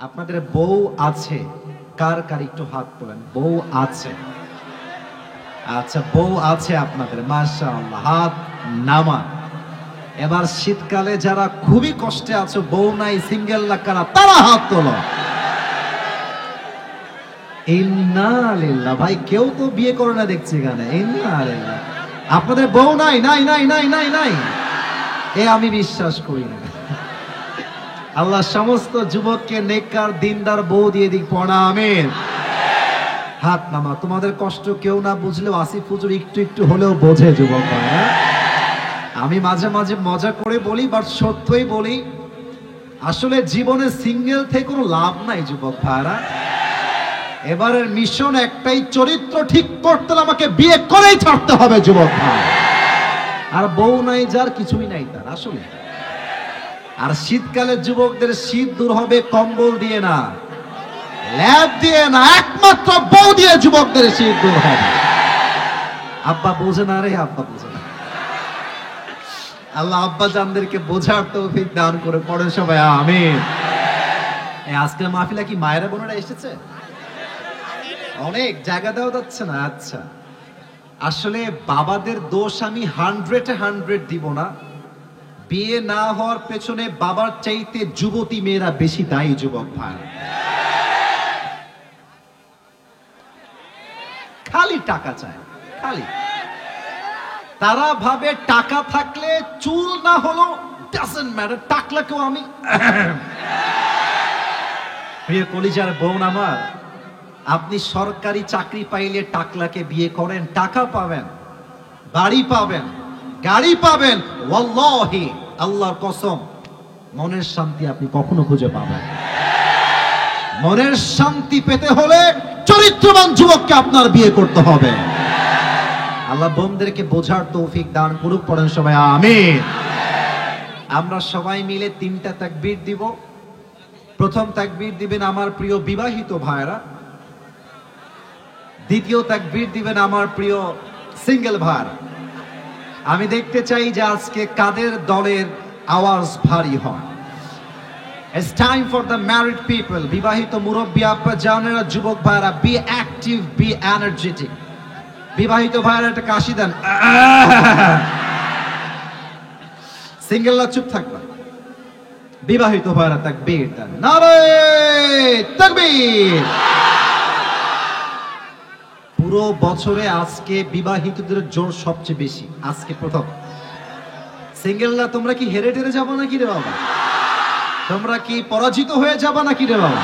আপনাদের বউ আছে? কার কার একটু হাত তোলেন। বউ আছে? আচ্ছা, বউ আছে আপনাদের, মাশাআল্লাহ, হাত নামান। এবার শীতকালে যারা খুবই কষ্টে আছো, বউ নাই, সিঙ্গেল না, কারা, তারা হাত তোলো। ইন্না লিল্লাহ। ভাই কেউ তো বিয়ে করে না দেখছি এখানে। ইন্না লিল্লাহ। আপনাদের বউ নাই? নাই নাই নাই নাই নাই, এ আমি বিশ্বাস করি না। আল্লাহ সমস্ত যুবককে নেককার দিনদার বউ দিয়ে দিক, পড়া আমিন। হাত নামা। তোমাদের কষ্ট কেউ না বুঝলেও আসিফ হুজুর একটু একটু হলেও বোঝে যুবক ভাই। আমি মাঝে মাঝে মজা করে বলি, বাট সত্যই বলি, আসলে জীবনে সিঙ্গেল থেকে কোনো লাভ নাই যুবক ভাইরা। এবারের মিশন একটাই, চরিত্র ঠিক করতে হলে আমাকে বিয়ে করেই ছাড়তে হবে যুবক ভাই। আর বউ নাই যার, কিছুই নাই তার আসলে। আর শীতকালের যুবকদের শীত দূর হবে কম্বল দিয়ে না, ল্যাব দিয়ে না, একমাত্র বউ দিয়ে যুবকদের শীত দূর হবে। আব্বা বোঝে না রে, আব্বা বোঝে না। আল্লাহ আব্বা জানদেরকে বোঝার তৌফিক দান করে, পড়েন সবাই আমিন। আজকের মাহফিলে কি মায়েরা বোনেরা এসেছে? অনেক জায়গা দেওয়া যাচ্ছে না। আচ্ছা, আসলে বাবাদের দোষ আমি 100 দিব না। বিয়ে না হওয়ার পেছনে বাবার চাইতে যুবতী মেয়েরা বেশি দায়ী যুবক ভাই। খালি টাকা চায়, খালি। তারা ভাবে টাকা থাকলে চুল না হলো ডাজন্ট ম্যাটার, টাকলাকেও আমি। প্রিয় কলিজার বোন আমার, আপনি সরকারি চাকরি পাইলে টাকলাকে বিয়ে করেন, টাকা পাবেন, বাড়ি পাবেন, গাড়ি পাবেন, ওয়াল্লাহি আল্লাহর কসম, মনের শান্তি আপনি কখনো খুঁজে পাবেন। মনের শান্তি পেতে হলে চরিত্রবান যুবককে আপনার বিয়ে করতে হবে। আল্লাহ বোনদেরকে বোঝার তৌফিক দান করুক, পড়েন সবাই আমিন। আমরা সবাই মিলে 3টা তাকবীর দিব। প্রথম তাকবীর দিবেন আমার প্রিয় বিবাহিত ভাইরা, দ্বিতীয় তাকবীর দিবেন আমার প্রিয় সিঙ্গেল ভাই। আমি দেখতে চাই যে আজকে কাদের দলের আওয়াজ ভারী হয়। It's time for the married people, বিবাহিত মুরব্বী আব্বা জানেরা, যুবক ভাইরা, be active, be energetic। বিবাহিত ভাইরা একটা কাশি দেন। সিঙ্গেলরা চুপ থাকবা। বিবাহিত ভাইরা তাকবীর দেন, নারে তাকবীর। পুরো বছরে আজকে বিবাহিতদের জোর সবচেয়ে বেশি, আজকে প্রথম। সিঙ্গেলরা তোমরা কি হেরে টেরে যাবো নাকি রে বাবা? তোমরা কি পরাজিত হয়ে যাবা নাকি রে বাবা?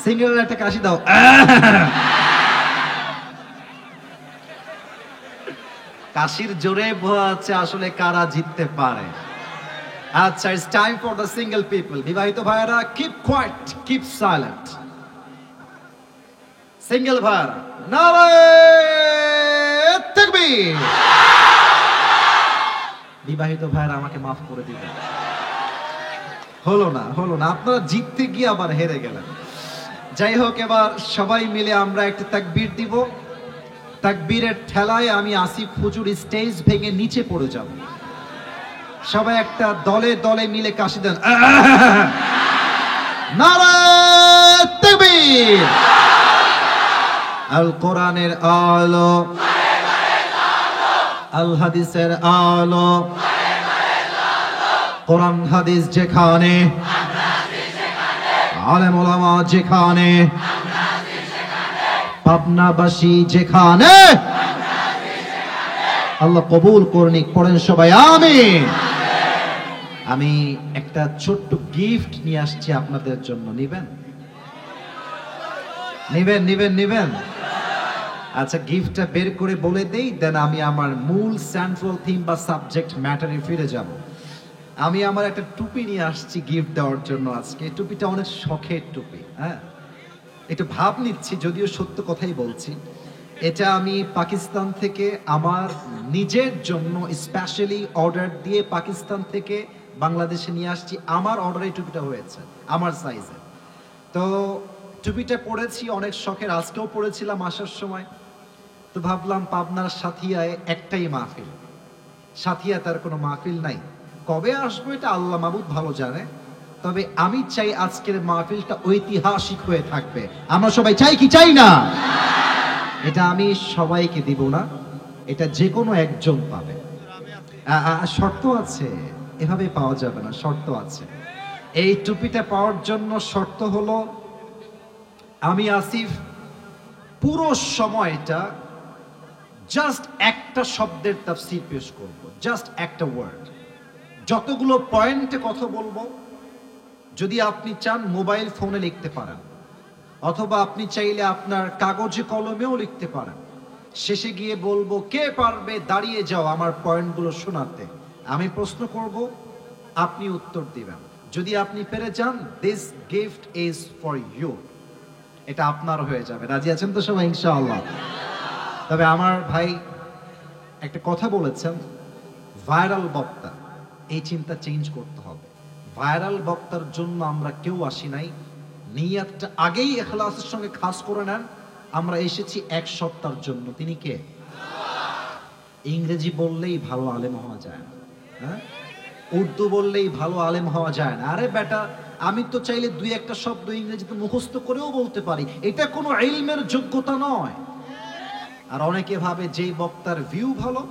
সিঙ্গেলরা একটা কাশি দাও। কাশির জোরে বোঝা যাচ্ছে আসলে কারা জিততে পারে। আচ্ছা, it's time for the single people. বিবাহিত ভাইরা keep quiet, keep silent. Single ভাইরা নারে তাকবীর। বিবাহিত ভাইরা আমাকে মাফ করে দিবেন। হলো না, হলো না, আপনারা জিততে গিয়ে আবার হেরে গেলেন। যাই হোক, এবার সবাই মিলে আমরা একটা তাকবীর দিব। তাকবীরের ঠেলায় আমি আসিফ হুজুর স্টেজ ভেঙে নিচে পড়ে যাব। সবাই একটা দলে দলে মিলে কাশি দেন, নারে তাকবীর। আল কোরআনের আলো, আল হাদিসের আলো, কোরআন হাদিস যেখানে, আলেম ওলামা যেখানে, পাবনাবাসী যেখানে, আল্লাহ কবুল করুন, পড়েন সবাই আমিন। আমি একটা ছোট্ট গিফট নিয়ে আসছি আপনাদের জন্য, নিবেন? নিবেন নিবেন নিবেন? আচ্ছা, গিফটটা বের করে বলে দেই, দেন আমি আমার মূল সেন্ট্রাল থিম বা সাবজেক্ট ম্যাটারে ফিরে যাব। আমি আমার একটা টুপি নিয়ে আসছি গিফট দেওয়ার জন্য আজকে। টুপিটা অনেক শখের টুপি, হ্যাঁ, একটু ভাব নিচ্ছি, যদিও সত্য কথাই বলছি। এটা আমি পাকিস্তান থেকে আমার নিজের জন্য স্পেশালি অর্ডার দিয়ে পাকিস্তান থেকে বাংলাদেশে নিয়ে আসছি। আমার অর্ডারে টুপিটা হয়েছে, আমার সাইজে। তো টুপিটা পরেছি অনেক শখের, আজকেও পরেছিলাম আসার সময়। তো ভাবলাম পাবনার সাথিয়ায় একটাই মাহফিল, সাথিয়া তার কোনো মাহফিল নাই। কবে আসবো এটা আল্লাহ মাবুদ ভালো জানে। তবে আমি চাই আজকের মাহফিলটা ঐতিহাসিক হয়ে থাকবে। আমরা সবাই চাই কি চাই না? এটা আমি সবাইকে দিব না, এটা যে কোনো একজন পাবে। শর্ত আছে, এভাবে পাওয়া যাবে না, শর্ত আছে। এই টুপিটা পাওয়ার জন্য শর্ত হলো আমি আসিফ পুরো সময়টা জাস্ট একটা শব্দের তাফসীর পেশ করব, জাস্ট একটা ওয়ার্ড। যতগুলো পয়েন্টে কথা বলবো, যদি আপনি চান মোবাইল ফোনে লিখতে পারেন, অথবা আপনি চাইলে আপনার কাগজে কলমেও লিখতে পারেন। শেষে গিয়ে বলবো কে পারবে দাঁড়িয়ে যাও আমার পয়েন্টগুলো শোনাতে। আমি প্রশ্ন করব, আপনি উত্তর দিবেন। যদি আপনি পেরে যান, this gift is for you, এটা আপনার হয়ে যাবে। রাজি আছেন তো সবাই ইনশাআল্লাহ? তবে আমার ভাই একটা কথা বলেছেন, ভাইরাল বক্তা, এই চিন্তা চেঞ্জ করতে হবে। ভাইরাল বক্তার জন্য আমরা কেউ আসি নাই। নিয়তটা আগেই ইখলাসের সঙ্গে খাস করে নেন। আমরা এসেছি এক সত্তার জন্য, তিনি কে? ইংরেজি বললেই ভালো আলেম হওয়া যায় না, হ্যাঁ? উর্দু বললেই ভালো আলেম হওয়া যায় না। আরে বেটা, আমি তো চাইলে দুই একটা শব্দ ইংরেজিতে মুখস্থ করেও বলতে পারি, এটা কোনো ইলমের যোগ্যতা নয়। আর অনেকে ভাবে যেই বক্তার ভিউ ভালো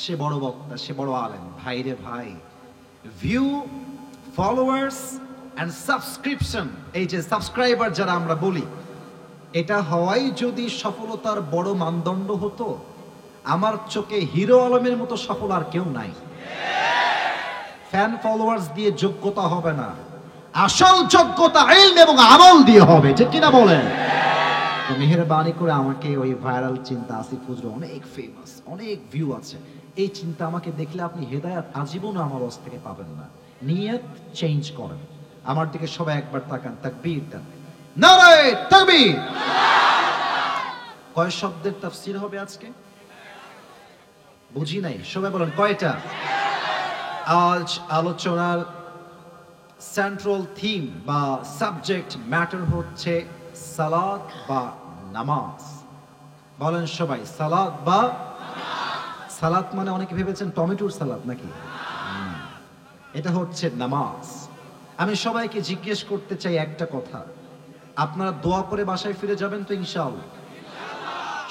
সে বড় বক্তা, সে বড় আলেম। ভাই রে ভাই, ভিউ, ফলোয়ার্স এন্ড সাবস্ক্রিপশন, এই যে সাবস্ক্রাইবার যারা আমরা বলি, এটা হওয়াই যদি সফলতার বড় মানদণ্ড হতো, আমার চোখে হিরো আলমের মতো সফল আর কেউ নাই। ফ্যান ফলোয়ার্স দিয়ে যোগ্যতা হবে না, আসল যোগ্যতা ইলম এবং আমল দিয়ে হবে, ঠিক কিনা বলেন? তো মেহেরবানি করে আমাকে ওই ভাইরাল চিন্তা, আসিফ হুজুর অনেক ফেমাস, অনেক ভিউ আছে, এই চিন্তা আমাকে দেখলে আপনি হেদায়েত আজীবন আমার কাছ থেকে পাবেন না। নিয়ত চেঞ্জ করেন। আমার দিকে সবাই একবার তাকান, তাকবীর দেন, নারায়ে তাকবীর। কয় শব্দের তাফসীর হবে আজকে? বুঝি নাই, সবাই বলেন কয়টা? আজ আলোচনার সেন্ট্রাল থিম বা সাবজেক্ট ম্যাটার হচ্ছে সালাত বা নামাজ। বলেন সবাই, সালাত বা সালাত মানে অনেকে ভেবেছেন টমেটোর সালাদ নাকি? এটা হচ্ছে নামাজ। আমি সবাইকে জিজ্ঞেস করতে চাই একটা কথা, আপনারা দোয়া করে বাসায় ফিরে যাবেন তো ইনশাআল্লাহ?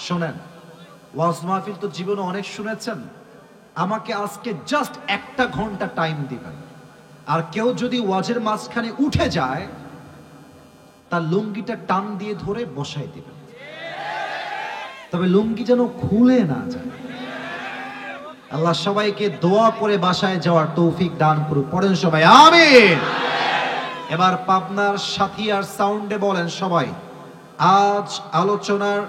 শোনেন, ওয়াজ মাহফিল তো জীবনে অনেক শুনেছেন, আমাকে আজকে জাস্ট একটা ঘন্টা টাইম দিবেন। আর কেউ যদি ওয়াজের মাঝখানে উঠে যায়, তার লুঙ্গিটা টান দিয়ে ধরে বসাই দিবেন, তবে লুঙ্গি যেন খুলে না যায়। আল্লাহ সবাইকে দোয়া করে বাসায় যাওয়ার তৌফিক দান করুক। পড়েন সবাই আমিন। এবার পাবনার সাথিয়ার সাউন্ডে বলেন সবাই, আজ আলোচনার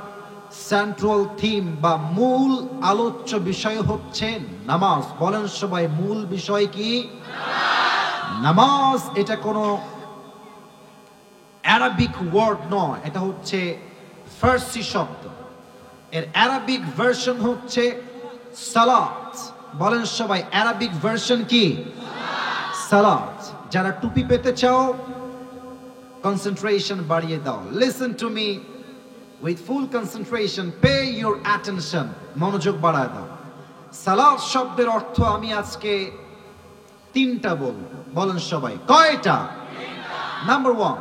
সেন্ট্রাল থিম বা মূল আলোচ্য বিষয় হচ্ছে নামাজ। বলেন সবাই, মূল বিষয় কি? নামাজ। এটা কোনো আরবিক ওয়ার্ড নয়, এটা হচ্ছে ফার্সি শব্দ। এর আরবিক ভার্সন হচ্ছে সালাত। বলেন সবাই, আরবিক ভার্সন কি? সালাত। যারা টুপি পেতে চাও, কনসেন্ট্রেশন বাড়িয়ে দাও। Listen to me with full concentration, pay your attention, মনোযোগ বাড়ায় দাও। সালাত শব্দের অর্থ আমি আজকে তিনটা বলবো। বলেন সবাই, কয়টা? Number one,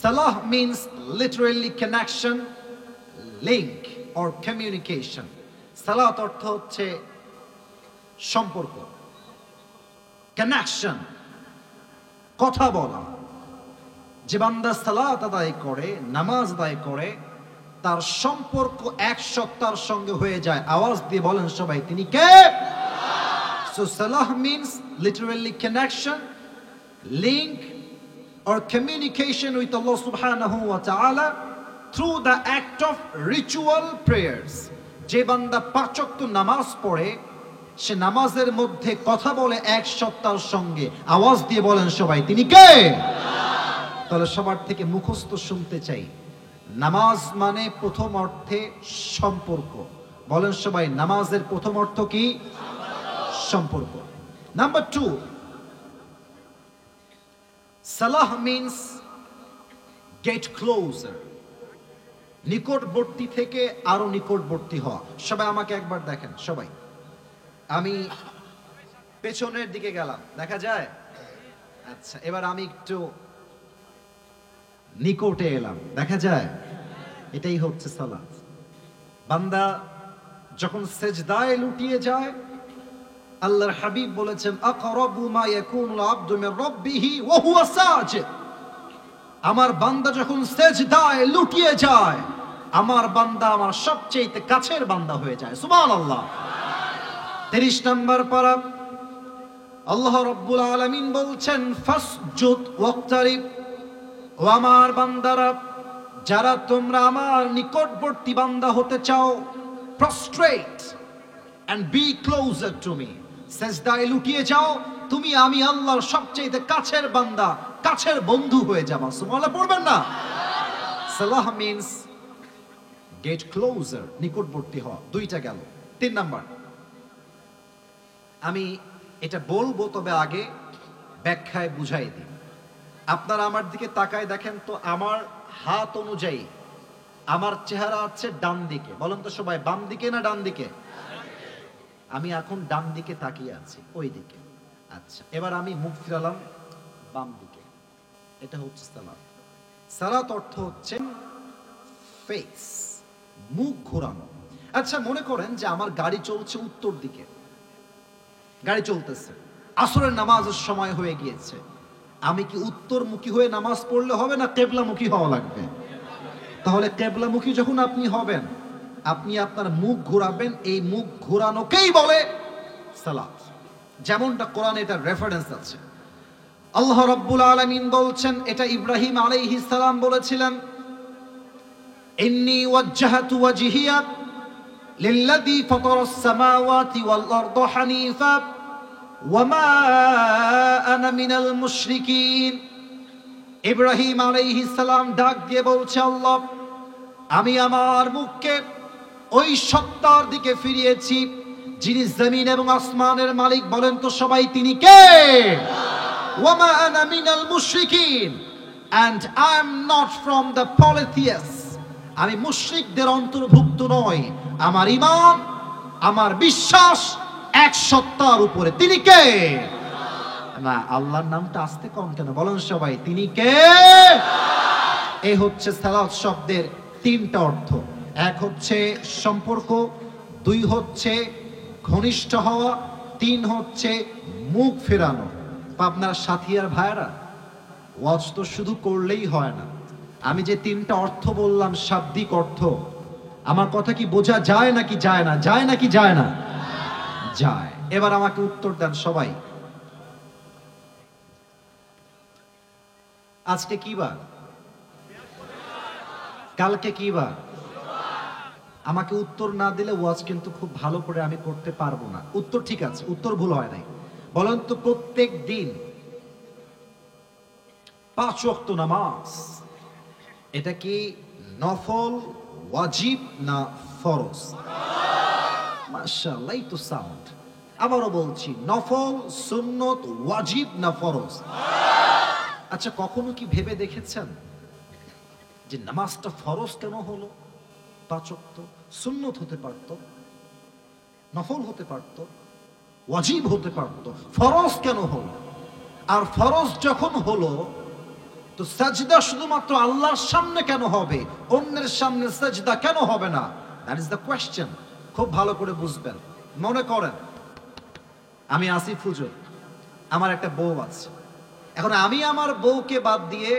salah means literally connection, link or communication. সালাত অর্থ হচ্ছে সম্পর্ক, কানেকশন, কথা বলা। যে বান্দা সালাত আদায় করে, নামাজ আদায় করে, তার সম্পর্ক এক সত্তার সঙ্গে হয়ে যায়। আওয়াজ দিয়ে বলেন সবাই, তিনি কে? So salah means literally connection, link or communication with Allah subhanahu wa ta'ala through the act of ritual prayers. যে বান্দা পাঁচ ওয়াক্ত নামাজ পড়ে, সে নামাজের মধ্যে কথা বলে এক সত্তার সঙ্গে। আওয়াজ দিয়ে বলেন সবাই, তিনি কে? তাহলে সবার থেকে মুখস্থ শুনতে চাই, নামাজ মানে প্রথম অর্থে সম্পর্ক। বলেন সবাই, নামাজের প্রথম অর্থ কি? সম্পর্ক। নাম্বার টু, সালাহ মিন্স গেট ক্লোজার, নিকটবর্তী থেকে আরো নিকটবর্তী হওয়া। সবাই আমাকে একবার দেখেন, সবাই। আমি পেছনের দিকে গেলাম, দেখা যায়? আচ্ছা, এবার আমি একটু নিকটে এলাম, দেখা যায়? এটাই হচ্ছে সালাত। বান্দা যখন সেজদায় লুটিয়ে যায়, আল্লাহর হাবিব বলেছেন আকরাবু মা ইয়াকুনুল আবদু মির রাব্বিহি ওয়া হুয়া সাজিদ। আমার বান্দা যখন সেজদায় লুটিয়ে যায়, আমার বান্দা আমার সবচেয়ে কাছের বান্দা হয়ে যায়। সুবহানাল্লাহ। 30 নম্বর পারা আল্লাহ রাব্বুল আলামিন বলছেন ফাসজুদ ওয়াক্তারিব। ও আমার বান্দারা, যারা তোমরা আমার নিকটবর্তী বান্দা হতে চাও, prostate and be closer to me, সেজদায় লুটিয়ে যাও, তুমি আমি আল্লাহর সবচেয়ে কাছের বান্দা, কাছের বন্ধু হয়ে যাবা। সুবহানাল্লাহ পড়বেন না? সালাহ means get closer, নিকটবর্তী হওয়া। দুইটা গেল। 3 নাম্বার, আমি এটা বলবো, তবে আগে ব্যাখ্যায় বুঝাই দিই। আপনারা আমার দিকে তাকায় দেখেন তো, আমার হাত অনুযায়ী আমার চেহারা আছে ডান দিকে। বলেন তো সবাই, বাম দিকে না ডান দিকে? আমি এখন ডান দিকে তাকিয়ে আছি, ওই দিকে। আচ্ছা, এবার আমি মুখ ফিরালাম বাম দিকে। এটা হচ্ছে সালাত। সালাত অর্থ হচ্ছে ফেস, মুখ ঘোরানো। আচ্ছা, মনে করেন যে আমার গাড়ি চলছে উত্তর দিকে, গাড়ি চলতেছে, আসরের নামাজের সময় হয়ে গিয়েছে। আমি কি উত্তরমুখী হয়ে নামাজ পড়লে হবে না কেবলামুখী হওয়া লাগবে? তাহলে কেবলামুখী যখন আপনি হবেন, আপনি আপনার মুখ ঘোরাবেন। এই মুখ ঘোরানোকেই বলে সালাত। যেমনটা কোরআনে এটা রেফারেন্স আছে। আল্লাহ রাব্বুল আলামিন বলছেন, এটা ইব্রাহিম আলাইহিস সালাম বলেছিলেন, ইন্নী ওয়াজ্জাহতু ওয়াজহিয়া লিল্লাযী ফাতারাস সামাওয়াতি ওয়াল আরদা হানিফা ওয়া মা আনা মিনাল মুশরিকিন। ইব্রাহিম আলাইহিস সালাম ডাক দিয়ে বলছে, আল্লাহ, আমি আমার মুখকে ওই সত্তার দিকে ফিরিয়েছি যিনি জমিন এবং আসমানের মালিক। বলেন তো সবাই, তিনি কে? ওয়া মা আনা মিনাল মুশরিকিন, and I am not from the polytheists. আমি মুশরিকদের অন্তর্ভুক্ত নই। আমার ঈমান, আমার বিশ্বাস এক সত্তার উপরে। তিনি কে? না, আল্লাহর নামটা আস্তে কম কেন? বলেন সবাই, তিনি কে? এই হচ্ছে সালাত শব্দের 3টা অর্থ। এক হচ্ছে সম্পর্ক, 2 হচ্ছে ঘনিষ্ঠ হওয়া, 3 হচ্ছে মুখ ফেরানো। আপনার সাথী আর ভাইরা, ওয়াজ তো শুধু করলেই হয় না। আমি যে 3টা অর্থ বললাম, শাব্দিক অর্থ, আমার কথা কি বোঝা যায় নাকি যায় না? যায় নাকি যায় না? যায়। এবার আমাকে উত্তর দেন সবাই। আজকে কি বার? কালকে কি বার? আমাকে উত্তর না দিলে ওয়াজ কিন্তু খুব ভালো করে আমি করতে পারবো না। উত্তর ঠিক আছে, উত্তর ভুল হয় নাই। বলেন তো, প্রত্যেক দিন 5 ওয়াক্ত নামাজ, এটা কি নফল, ওয়াজিব না ফরজ? মাশাআল্লাহ, এই তো সাউন্ড। আবারও বলছি, নফল, সুন্নত, ওয়াজিব না ফরজ? আচ্ছা, কখনো কি ভেবে দেখেছেন যে নামাজটা ফরজ কেন হলো? 5 ওয়াক্ত সুন্নত হতে পারত, নফল হতে পারত, ওয়াজিব হতে পারত, ফরজ কেন হলো? আর ফরজ যখন হলো, তো সাজদা শুধুমাত্র আল্লাহর সামনে কেন হবে, অন্যের সামনে সাজদা কেন হবে না? That is the question. খুব ভালো করে বুঝবেন। মনে করেন আমি আসিফ হুজুর, আমার একটা বউ আছে। এখন আমি আমার বউকে বাদ দিয়ে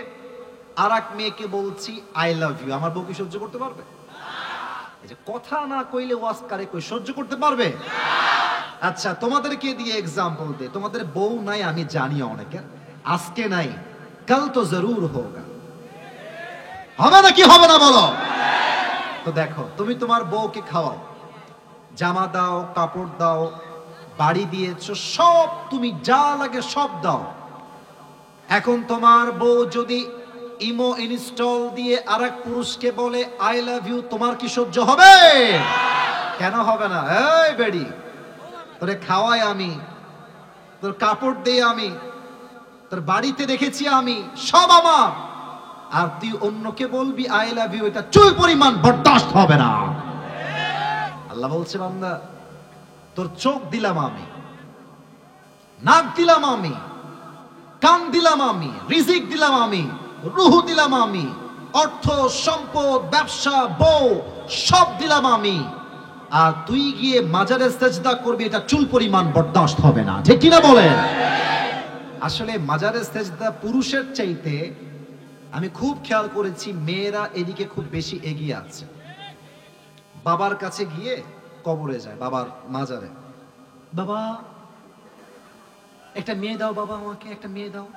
আর এক মেয়েকে বলছি আই লাভ ইউ। আমার বউ কি সহ্য করতে পারবে? এই যে কথা না কইলে ওয়াজ কারে কই, সহ্য করতে পারবে? আচ্ছা, তোমাদেরকে দিয়ে এক্সাম্পল দে। তোমাদের বউ নাই আমি জানি, অনেকের আজকে নাই, কাল তো জরুর হোগা। হবে না কি হবে না বলো? তো দেখো, তুমি তোমার বউকে খাওয়াও, জামা দাও, কাপড় দাও, বাড়ি দিয়েছো, সব তুমি যা লাগে সব দাও। এখন তোমার বউ যদি ইমো ইনস্টল দিয়ে আরেক পুরুষকে বলে আই লাভ ইউ, তোমার কি সহ্য হবে? কেন হবে না? এই বেডি, তোরে খাওয়াই আমি, তোর কাপড় দেই আমি, তোর বাড়িতে রেখেছি আমি, সব আমার, আর তুই অন্যকে বলবি আই লাভ ইউ, এটা চুল পরিমাণ বরদাস্ত হবে না। আল্লাহ বলছে, বান্দা, তোর চোখ দিলাম আমি, নাক দিলাম আমি, কান দিলাম আমি, রিজিক দিলাম আমি, রুহু দিলাম আমি, অর্থ সম্পদ ব্যবসা বউ সব দিলাম আমি, আর তুই গিয়ে মাজারে সেজদা করবি, এটা চুল পরিমাণ বরদাস্ত হবে না। ঠিক কিনা বলেন? আসলে মাজারে সেজদা পুরুষের চাইতে আমি খুব খেয়াল করেছি মেয়েরা এদিকে খুব বেশি এগিয়ে আছে। বাবার কাছে গিয়ে কবরে যায়, বাবার মাজারে, বাবা একটা মেয়ে দাও, বাবা আমাকে একটা মেয়ে দাও,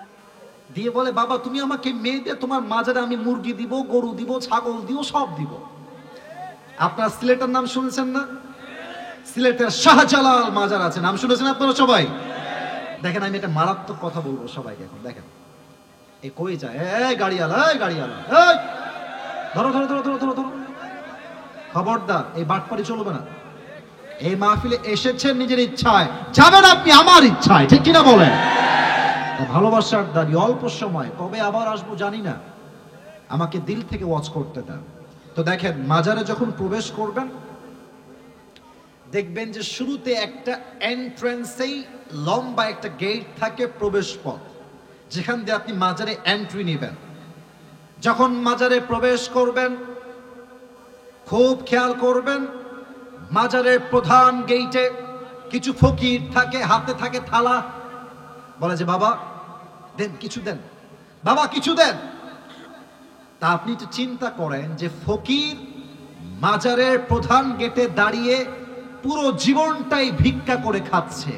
দিয়ে বলে বাবা তুমি আমাকে মেয়ে দে, তোমার মাজারে আমি মুরগি দিব, গরু দিব, ছাগল দিব, সব দিব। আপনার সিলেটের নাম শুনেছেন না? সিলেটের শাহজালাল মাজার আছে, নাম শুনেছেন আপনারা সবাই? দেখেন আমি একটা মারাত্মক কথা বলবো সবাইকে এখন। দেখেন এই কই যায়, এই গাড়িওয়ালা, এই গাড়িওয়ালা, এই ধরো ধরো ধরো ধরো ধরো ধরো, খবরদার এই বাটপারি চলবে না। এই মাহফিলে এসেছেন নিজের ইচ্ছায়, যাবেন আপনি আমার ইচ্ছায়। ঠিক কিনা বলেন? ভালোবাসার দাবি, অল্প সময়, কবে আবার আসবো জানি না, আমাকে দিল থেকে ওয়াচ করতে দেন। তো দেখেন মাজারে যখন প্রবেশ করবেন দেখবেন যে শুরুতে একটা এন্ট্রান্সেই লম্বা একটা গেট থাকে, প্রবেশ পথ, যেখান দিয়ে আপনি মাজারে এন্ট্রি নেবেন। যখন মাজারে প্রবেশ করবেন খুব খেয়াল করবেন, মাজারের প্রধান গেটে কিছু ফকির থাকে, হাতে থাকে থালা, বলে যে বাবা দেন কিছু দেন, বাবা কিছু দেন। তা আপনি একটু চিন্তা করেন যে ফকির মাজারের প্রধান গেটে দাঁড়িয়ে পুরো জীবনটাই ভিক্ষা করে খাচ্ছে,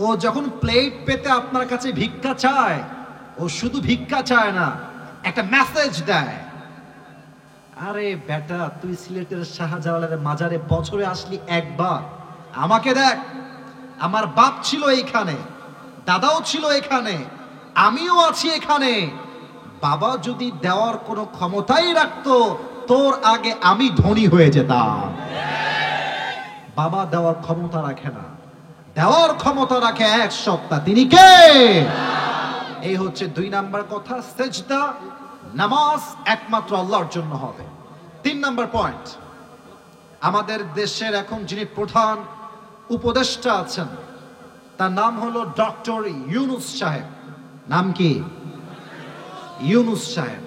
ও যখন প্লেট পেতে আপনার কাছে ভিক্ষা চায়, ও শুধু ভিক্ষা চায় না, একটা মেসেজ দেয়, আরে বেটা তুই সিলেটের শাহজালালের মাজারে বছরে আসলি একবার, আমাকে দেখ, আমার বাপ ছিল এইখানে, দাদাও ছিল এখানে, আমিও আছি এখানে, বাবা যদি দেওয়ার কোনো ক্ষমতাই রাখতো তোর আগে আমি ধনী হয়ে যেতাম। বাবা দেওয়ার ক্ষমতা রাখে না, দেওয়ার ক্ষমতা রাখে এক সত্তা, তিনি কে? এই হচ্ছে 2 নাম্বার কথা, সেজদা নামাজ একমাত্র আল্লাহর জন্য হবে। 3 নাম্বার পয়েন্ট, আমাদের দেশের এখন যিনি প্রধান উপদেষ্টা আছেন তার নাম হলো ডক্টর ইউনূস সাহেব। নাম কি? ইউনূস সাহেব।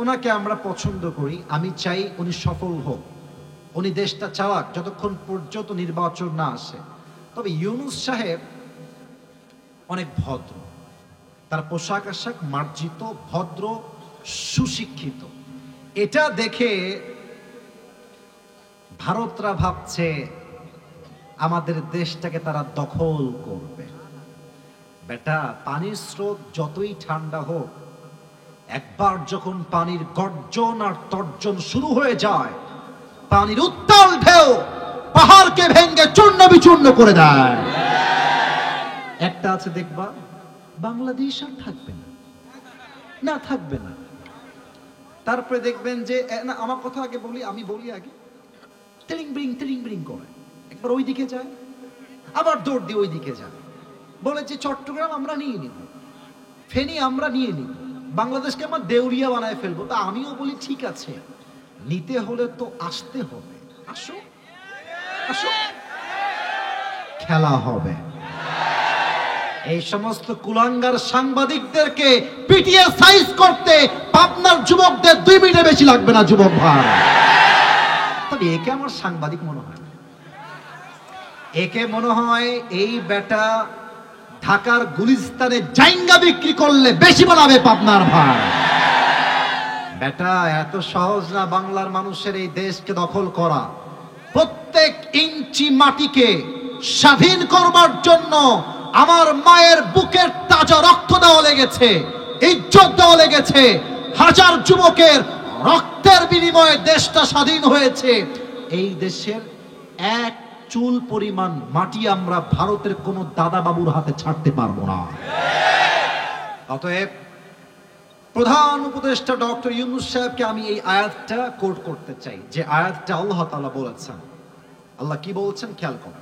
ওনাকে আমরা পছন্দ করি, আমি চাই উনি সফল হোক, উনি দেশটা চালাক যতক্ষণ পর্যন্ত নির্বাচন না আসে। তবে ইউনূস সাহেব অনেক ভদ্র, তার পোশাক আশাক মার্জিত, ভদ্র, সুশিক্ষিত। এটা দেখে ভারতরা ভাবছে আমাদের দেশটাকে তারা দখল করবে। বেটা পানির স্রোত যতই ঠান্ডা হোক, একবার যখন পানির গর্জন আর তর্জন শুরু হয়ে যায়, পানির উত্তাল ঢেউ পাহাড়কে ভেঙে চূর্ণ বিচূর্ণ করে দেয়। একটা আছে দেখবা, বাংলাদেশ আর থাকবে না, না থাকবে না। তারপরে দেখবেন যে না আমার কথা আগে বলি, আমি বলি আগে, টিরিং বিরিং করে একবার ওই দিকে যায়, আবার দৌড় দিয়ে ওই দিকে যায়, বলে যে চট্টগ্রাম আমরা নিয়ে নিব, ফেনী আমরা নিয়ে নিব, বাংলাদেশকে আমরা দেউরিয়া বানায় ফেলবো। তা আমিও বলি ঠিক আছে, নিতে হলে তো আসতে হবে, আসো আসো, খেলা হবে। এই সমস্ত কুলাঙ্গার সাংবাদিকদেরকে পিটিয়ে সাইজ করতে পাবনার যুবকদের 2 মিনিটের বেশি লাগবে না যুবক ভাই। তবে একে আমার সাংবাদিক মনে হয়, একে মনে হয় এই বেটা ঢাকার গুলিস্তানে জাইঙ্গা বিক্রি করলে বেশি বানাবে পাবনার ভাই। বেটা এত সহজ না বাংলার মানুষের এই দেশকে দখল করা। প্রত্যেক ইঞ্চি মাটিকে স্বাধীন করবার জন্য আমার মায়ের বুকের তাজা রক্ত দেওয়া লেগেছে, ইজ্জত দেওয়া লেগেছে, হাজার যুবকের রক্তের বিনিময়ে দেশটা স্বাধীন হয়েছে। এই দেশের এক চুল পরিমাণ মাটি আমরা ভারতের কোন দাদা বাবুর হাতে ছাড়তে পারবো না। অতএব প্রধান উপদেষ্টা ডক্টর ইউনূস সাহেবকে আমি এই আয়াতটা কোট করতে চাই, যে আয়াতটা আল্লাহ তাআলা বলেছেন। আল্লাহ কি বলছেন খেয়াল করুন।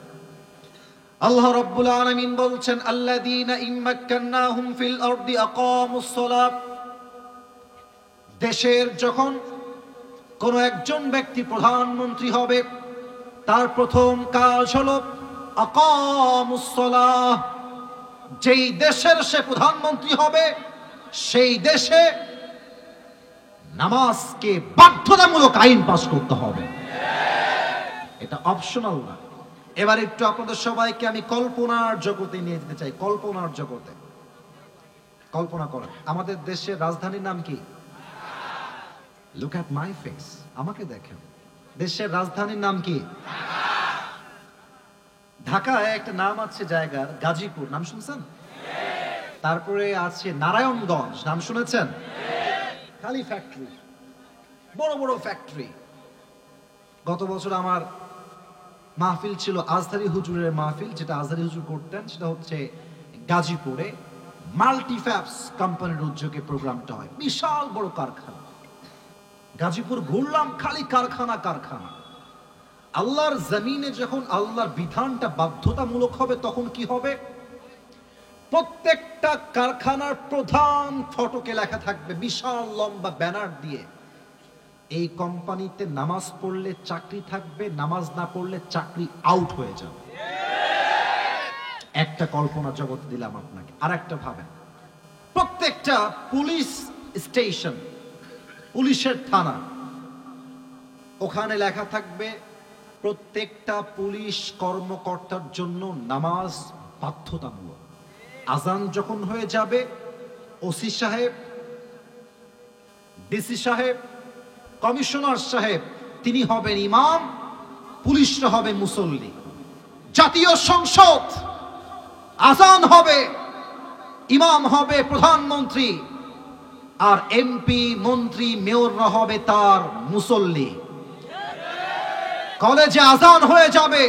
আল্লাহ রাব্বুল আলামিন বলছেন, আল্লাযীনা ইম্মাক্কান্নাহুম ফিল আরদি আকামুস সালাত। দেশের যখন কোন একজন ব্যক্তি প্রধানমন্ত্রী হবে, তার প্রথম কাজ হলো আকামুস সালাহ, যেই দেশের সে প্রধানমন্ত্রী হবে সেই দেশে নামাজকে বাধ্যতামূলক আইন পাস করতে হবে, এটা অপশনাল না। এবার একটু আপনাদের সবাইকে আমি কল্পনার জগতে নিয়ে যেতে চাই। কল্পনার জগতে কল্পনা করেন, আমাদের দেশের রাজধানীর নাম কি? লুক অ্যাট মাই ফেস, আমাকে দেখেন। দেশের রাজধানীর নাম কি? ঢাকায় একটা নাম আছে জায়গার, গাজীপুর, নাম শুনছেন? তারপরে আছে নারায়ণগঞ্জ, নাম শুনেছেন? খালি ফ্যাক্টরি, বড় বড় ফ্যাক্টরি। গত বছর আমার মাহফিল ছিল আজহারি হুজুরের মাহফিল, যেটা আজহারি হুজুর করতেন, সেটা হচ্ছে গাজীপুরে মাল্টিফ্যাবস কোম্পানির উদ্যোগে প্রোগ্রামটা হয়। বিশাল বড় কারখানা। গাজীপুর ঘুরলাম, খালি কারখানা কারখানা। আল্লাহর জমিনে যখন আল্লাহর বিধানটা বাধ্যতামূলক হবে তখন কি হবে? প্রত্যেকটা কারখানার প্রধান ফটকে লেখা থাকবে বিশাল লম্বা ব্যানার দিয়ে, এই কোম্পানিতে নামাজ পড়লে চাকরি থাকবে, নামাজ না পড়লে চাকরি আউট হয়ে যাবে। একটা কল্পনা জগৎ দিলাম আপনাকে। আর একটা ভাবেন, প্রত্যেকটা পুলিশ স্টেশন, পুলিশের থানা, ওখানে লেখা থাকবে প্রত্যেকটা পুলিশ কর্মকর্তার জন্য নামাজ বাধ্যতামূলক। আজান যখন হয়ে যাবে, ওসি সাহেব, ডিসি সাহেব, কমিশনার সাহেব, তিনি হবেন ইমাম, পুলিশরা হবে মুসল্লি। জাতীয় সংসদ আজান হবে, ইমাম হবে প্রধানমন্ত্রী, আর এমপি, মন্ত্রী, মেয়ররা হবে তার মুসল্লি। কলেজে আজান হয়ে যাবে,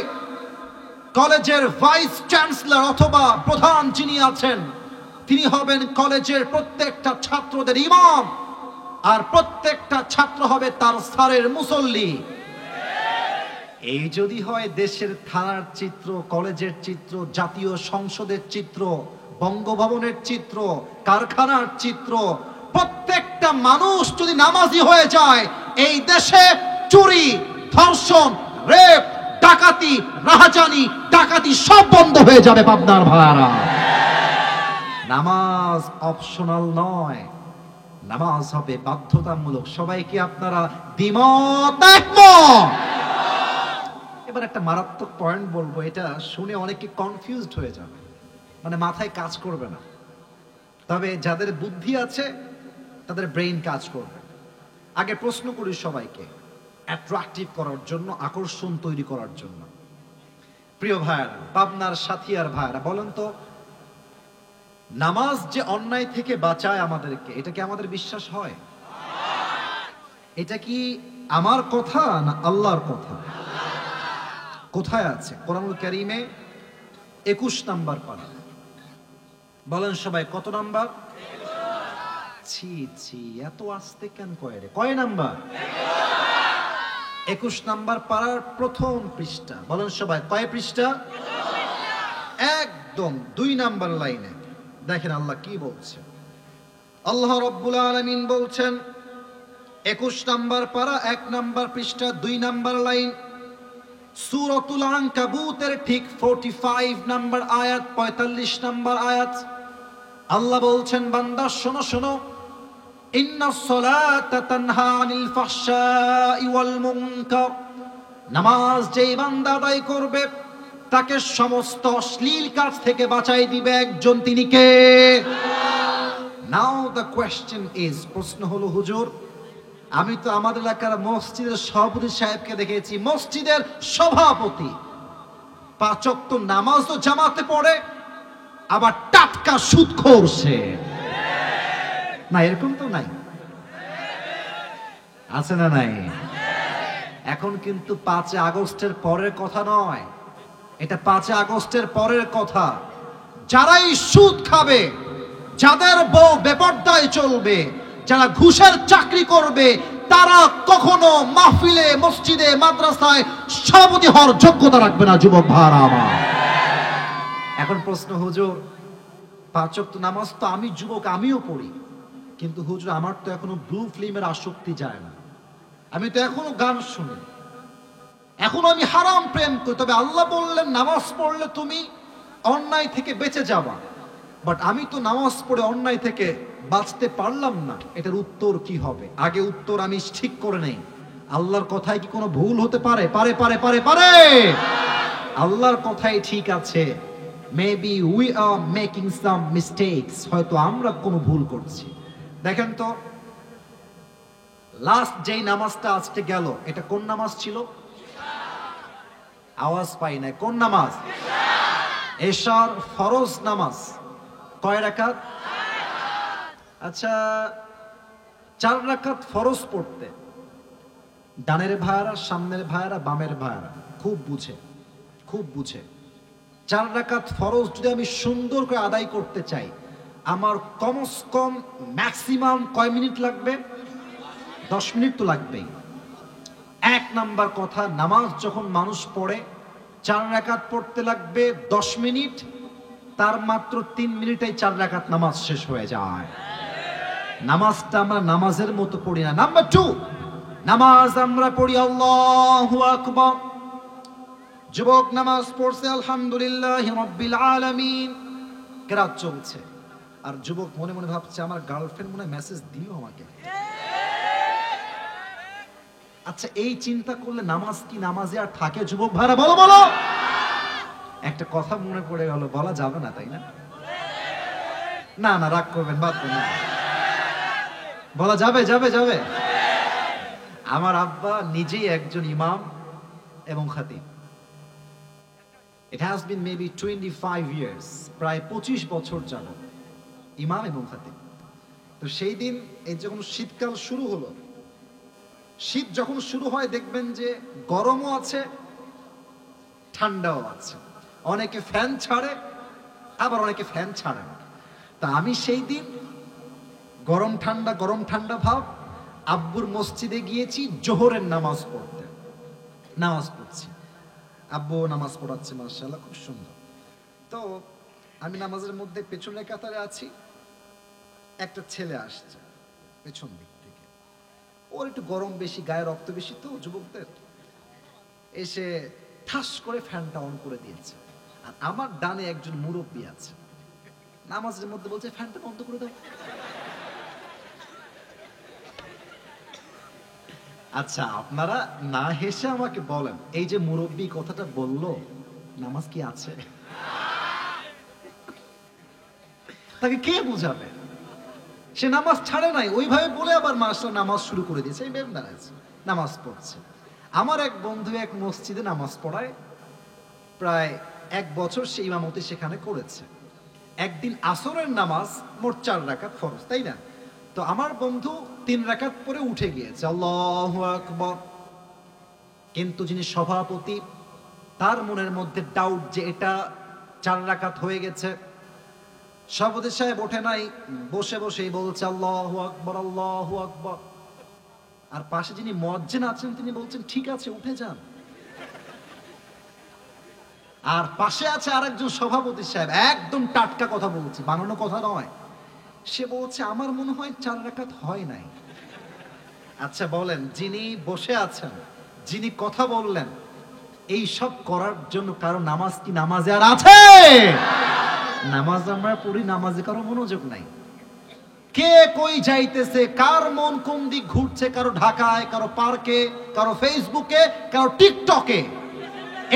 কলেজের ভাইস চ্যান্সেলর অথবা প্রধান যিনি আছেন তিনি হবেন কলেজের প্রত্যেকটা ছাত্রদের ইমাম, আর প্রত্যেকটা ছাত্র হবে তার স্যারের মুসল্লি। এই যদি হয় দেশের থানার চিত্র, কলেজের চিত্র, জাতীয় সংসদের চিত্র, বঙ্গভবনের চিত্র, কারখানার চিত্র, প্রত্যেকটা মানুষ যদি নামাজি হয়ে যায়, এই দেশে চুরি, ধর্ষণ, রেপ, ডাকাতি, রাহাজানি, ডাকাতি সব বন্ধ হয়ে যাবে পাবনার ভাইরা। নামাজ অপশনাল নয়, নামাজ হবে বাধ্যতামূলক। সবাই কি আপনারা দ্বিমত, একমত? এবার একটা মারাত্মক পয়েন্ট বলবো, এটা শুনে অনেকে কনফিউজড হয়ে যাবে, মানে মাথায় কাজ করবে না। তবে যাদের বুদ্ধি আছে তাদের ব্রেইন কাজ করবে। আগে প্রশ্ন করি সবাইকে, অ্যাট্রাকটিভ করার জন্য, আকর্ষণ তৈরি করার জন্য। প্রিয় ভাইরা, পাবনার সাথিয়ার ভাইরা, বলেন তো, নামাজ যে অন্যায় থেকে বাঁচায় আমাদেরকে, এটা কি আমাদের বিশ্বাস হয়? এটা কি আমার কথা না আল্লাহর কথা? কোথায় আছে? কোরআনুল কারীমে 21 নাম্বার পারা। বলেন সবাই, কত নাম্বার? ছি ছি, এত আস্তে কেন কয় রে? কয় নাম্বার? 21 নাম্বার পারার প্রথম পৃষ্ঠা। বলেন সবাই, কয় পৃষ্ঠা? একদম 2 নাম্বার লাইনে দেখেন আল্লাহ কি বলছে। আল্লাহ রাব্বুল আলামিন বলছেন 21 নাম্বার পারা 1 নাম্বার পৃষ্ঠা 2 নাম্বার লাইন, সূরাতুল আনকাবুতের ঠিক 45 নাম্বার আয়াত, 45 নাম্বার আয়াত। আল্লাহ বলছেন, বান্দা শোনো শোনো, ইন্নাস সালাতা তানহা আনিল ফাহশাই ওয়াল মুনকার, নামাজ যেই বান্দা আদায় করবে তাকে সমস্ত অশ্লীল কাজ থেকে বাঁচাই দিবে একজন, তিনি কে? নাও দ্য কোয়েশ্চেন ইজ, প্রশ্ন হলো হুজুর, আমি তো আমাদের এলাকার মসজিদের সভাপতি সাহেবকে দেখেছি, মসজিদের সভাপতি 5 ওয়াক্ত নামাজও জামাতে পড়ে, আবার টাটকা সুদখোর সে। না, এরকম তো নাই, আছে না নাই? এখন কিন্তু 5 আগস্টের পরের কথা নয়, এটা 5 আগস্টের পরের কথা। যারাই সুদ খাবে, যাদের বউ বেপরদায় চলবে, যারা ঘুষের চাকরি করবে, তারা কখনো মাহফিলে, মসজিদে, মাদ্রাসায় সভাপতি হওয়ার যোগ্যতা রাখবে না যুবক ভাইরা আমার। এখন প্রশ্ন, হুজুর 5 ওয়াক্ত নামাজ তো আমি যুবক, আমিও পড়ি, কিন্তু হুজুর আমার তো এখনো ব্লু ফিল্মের আসক্তি যায় না, আমি তো এখনো গান শুনি, এখনো আমি হারাম প্রেম করি। তবে আল্লাহ বললেন নামাজ পড়লে তুমি অন্যায় থেকে বেঁচে যাবা, বাট আমি তো নামাজ পড়ে অন্যায় থেকে বাঁচতে পারলাম না, এটার উত্তর কি হবে? আগে উত্তর আমি ঠিক করে নেই। আল্লাহর কথায় কি কোনো ভুল হতে পারে? পারে পারে পারে পারে আল্লাহর কথাই ঠিক আছে। Maybe we are making some mistakes, হয়তো আমরা কোনো ভুল করছি। দেখেন তো, লাস্ট যেই নামাজটা আজকে গেল, এটা কোন নামাজ ছিল? আওয়াজ পাই না, কোন নামাজ? এশার ফরজ নামাজ। কয় রাকাত? আচ্ছা, 4 রাকাত ফরজ পড়তে ডানের ভাইয়ারা, সামনের ভাইয়ারা, বামের ভাইয়ারা খুব বুঝে, খুব বুঝে। 4 রাকাত ফরজ যদি আমি সুন্দর করে আদায় করতে চাই, আমার কমস কম ম্যাক্সিমাম কয় মিনিট লাগবে? 10 মিনিট তো লাগবেই। 1 নাম্বার কথা, নামাজ যখন মানুষ পড়ে 4 রাকাত পড়তে লাগবে 10 মিনিট, তার মাত্র 3 মিনিটেই 4 রাকাত নামাজ শেষ হয়ে যায়। নামাজটা আমরা নামাজের মতো পড়ি না। নাম্বার 2, নামাজ আমরা পড়ি আল্লাহু আকবার। যুবক নামাজ পড়ছে আলহামদুলিল্লাহি রাব্বিল আলামিন, কেরাত চলছে, আর যুবক মনে মনে ভাবছে আমার গার্লফ্রেন্ড মনে মেসেজ দিল আমাকে। আচ্ছা, এই চিন্তা করলে নামাজ কি নামাজে আর থাকে? যুবক ভাইরা বলো বলো। একটা কথা মনে পড়ে গেল, বলা যাবে না তাই না? না না, রাগ করবেন, বাদ দেন না। বলা যাবে যাবে যাবে। আমার আব্বা নিজেই একজন ইমাম এবং খাতিব। It has been maybe 25 years, প্রায় 25 বছর যাবত ইমাম এবং খাতিব। তো সেই দিন এই যখন শীতকাল শুরু হলো, শীত যখন শুরু হয় দেখবেন যে গরমও আছে, ঠান্ডাও আছে। অনেকে ফ্যান ছাড়ে, আবার অনেকে ফ্যান ছাড়ে না। তা আমি সেই দিন গরম ঠান্ডা ভাব আব্বুর মসজিদে গিয়েছি জোহরের নামাজ পড়তে। নামাজ পড়ছি, আব্বু নামাজ পড়াচ্ছে, মাশাআল্লাহ খুব সুন্দর। তো আমি নামাজের মধ্যে পেছনের কাতারে আছি, একটা ছেলে আসছে পেছন দিক থেকে। ওর একটু গরম বেশি, গায়ে রক্ত বেশি তো যুবকদের, এসে ঠাস করে ফ্যানটা অন করে দিয়েছে। আর আমার ডানে একজন মুরব্বী আছে, নামাজের মধ্যে বলছে ফ্যানটা বন্ধ করে দাও। আচ্ছা, আপনারা না হেসে আমাকে বলেন, এই যে মুরব্বী কথাটা বললো, নামাজ কি আছে? তাকে কে বুঝাবে? সে নামাজ ছাড়ে নাই, ওইভাবে বলে আবার মাস্টার নামাজ শুরু করে দিয়েছে। এই বেম দাঁড়াচ্ছে, নামাজ পড়ছে। আমার এক বন্ধু এক মসজিদে নামাজ পড়ায়, প্রায় 1 বছর সে ইমামতি সেখানে করেছে। একদিন আসরের নামাজ মোট 4 রাকাত ফরজ, তাই না? তো আমার বন্ধু 3 রাকাত পরে উঠে গিয়েছে, আল্লাহু আকবার। কিন্তু যিনি সভাপতি, তার মনের মধ্যে ডাউট যে এটা 4 রাকাত হয়ে গেছে। সভাপতি সাহেব ওঠে নাই, বসে বসেই বলছে আল্লাহু আকবার আল্লাহু আকবার। আর পাশে যিনি মুয়াজ্জিন আছেন তিনি বলছেন ঠিক আছে উঠে যান। আর পাশে আছে আরেকজন সভাপতি সাহেব, একদম টাটকা কথা বলছি, বানানো কথা নয়। সে বলছে আমার মনে হয় 4 রাকাত হয় নাই। আচ্ছা বলেন, যিনি বসে আছেন, যিনি কথা বললেন, এই সব করার জন্য কারো নামাজ কি নামাজে আর আছে? নামাজ আমরা পড়ি, নামাজে কারো মনোযোগ নাই। কে কই যাইতেছে, কার মন কোন দিক ঘুরছে, কারো ঢাকায়, কারো পার্কে, কারো ফেসবুকে, কারো টিকটকে।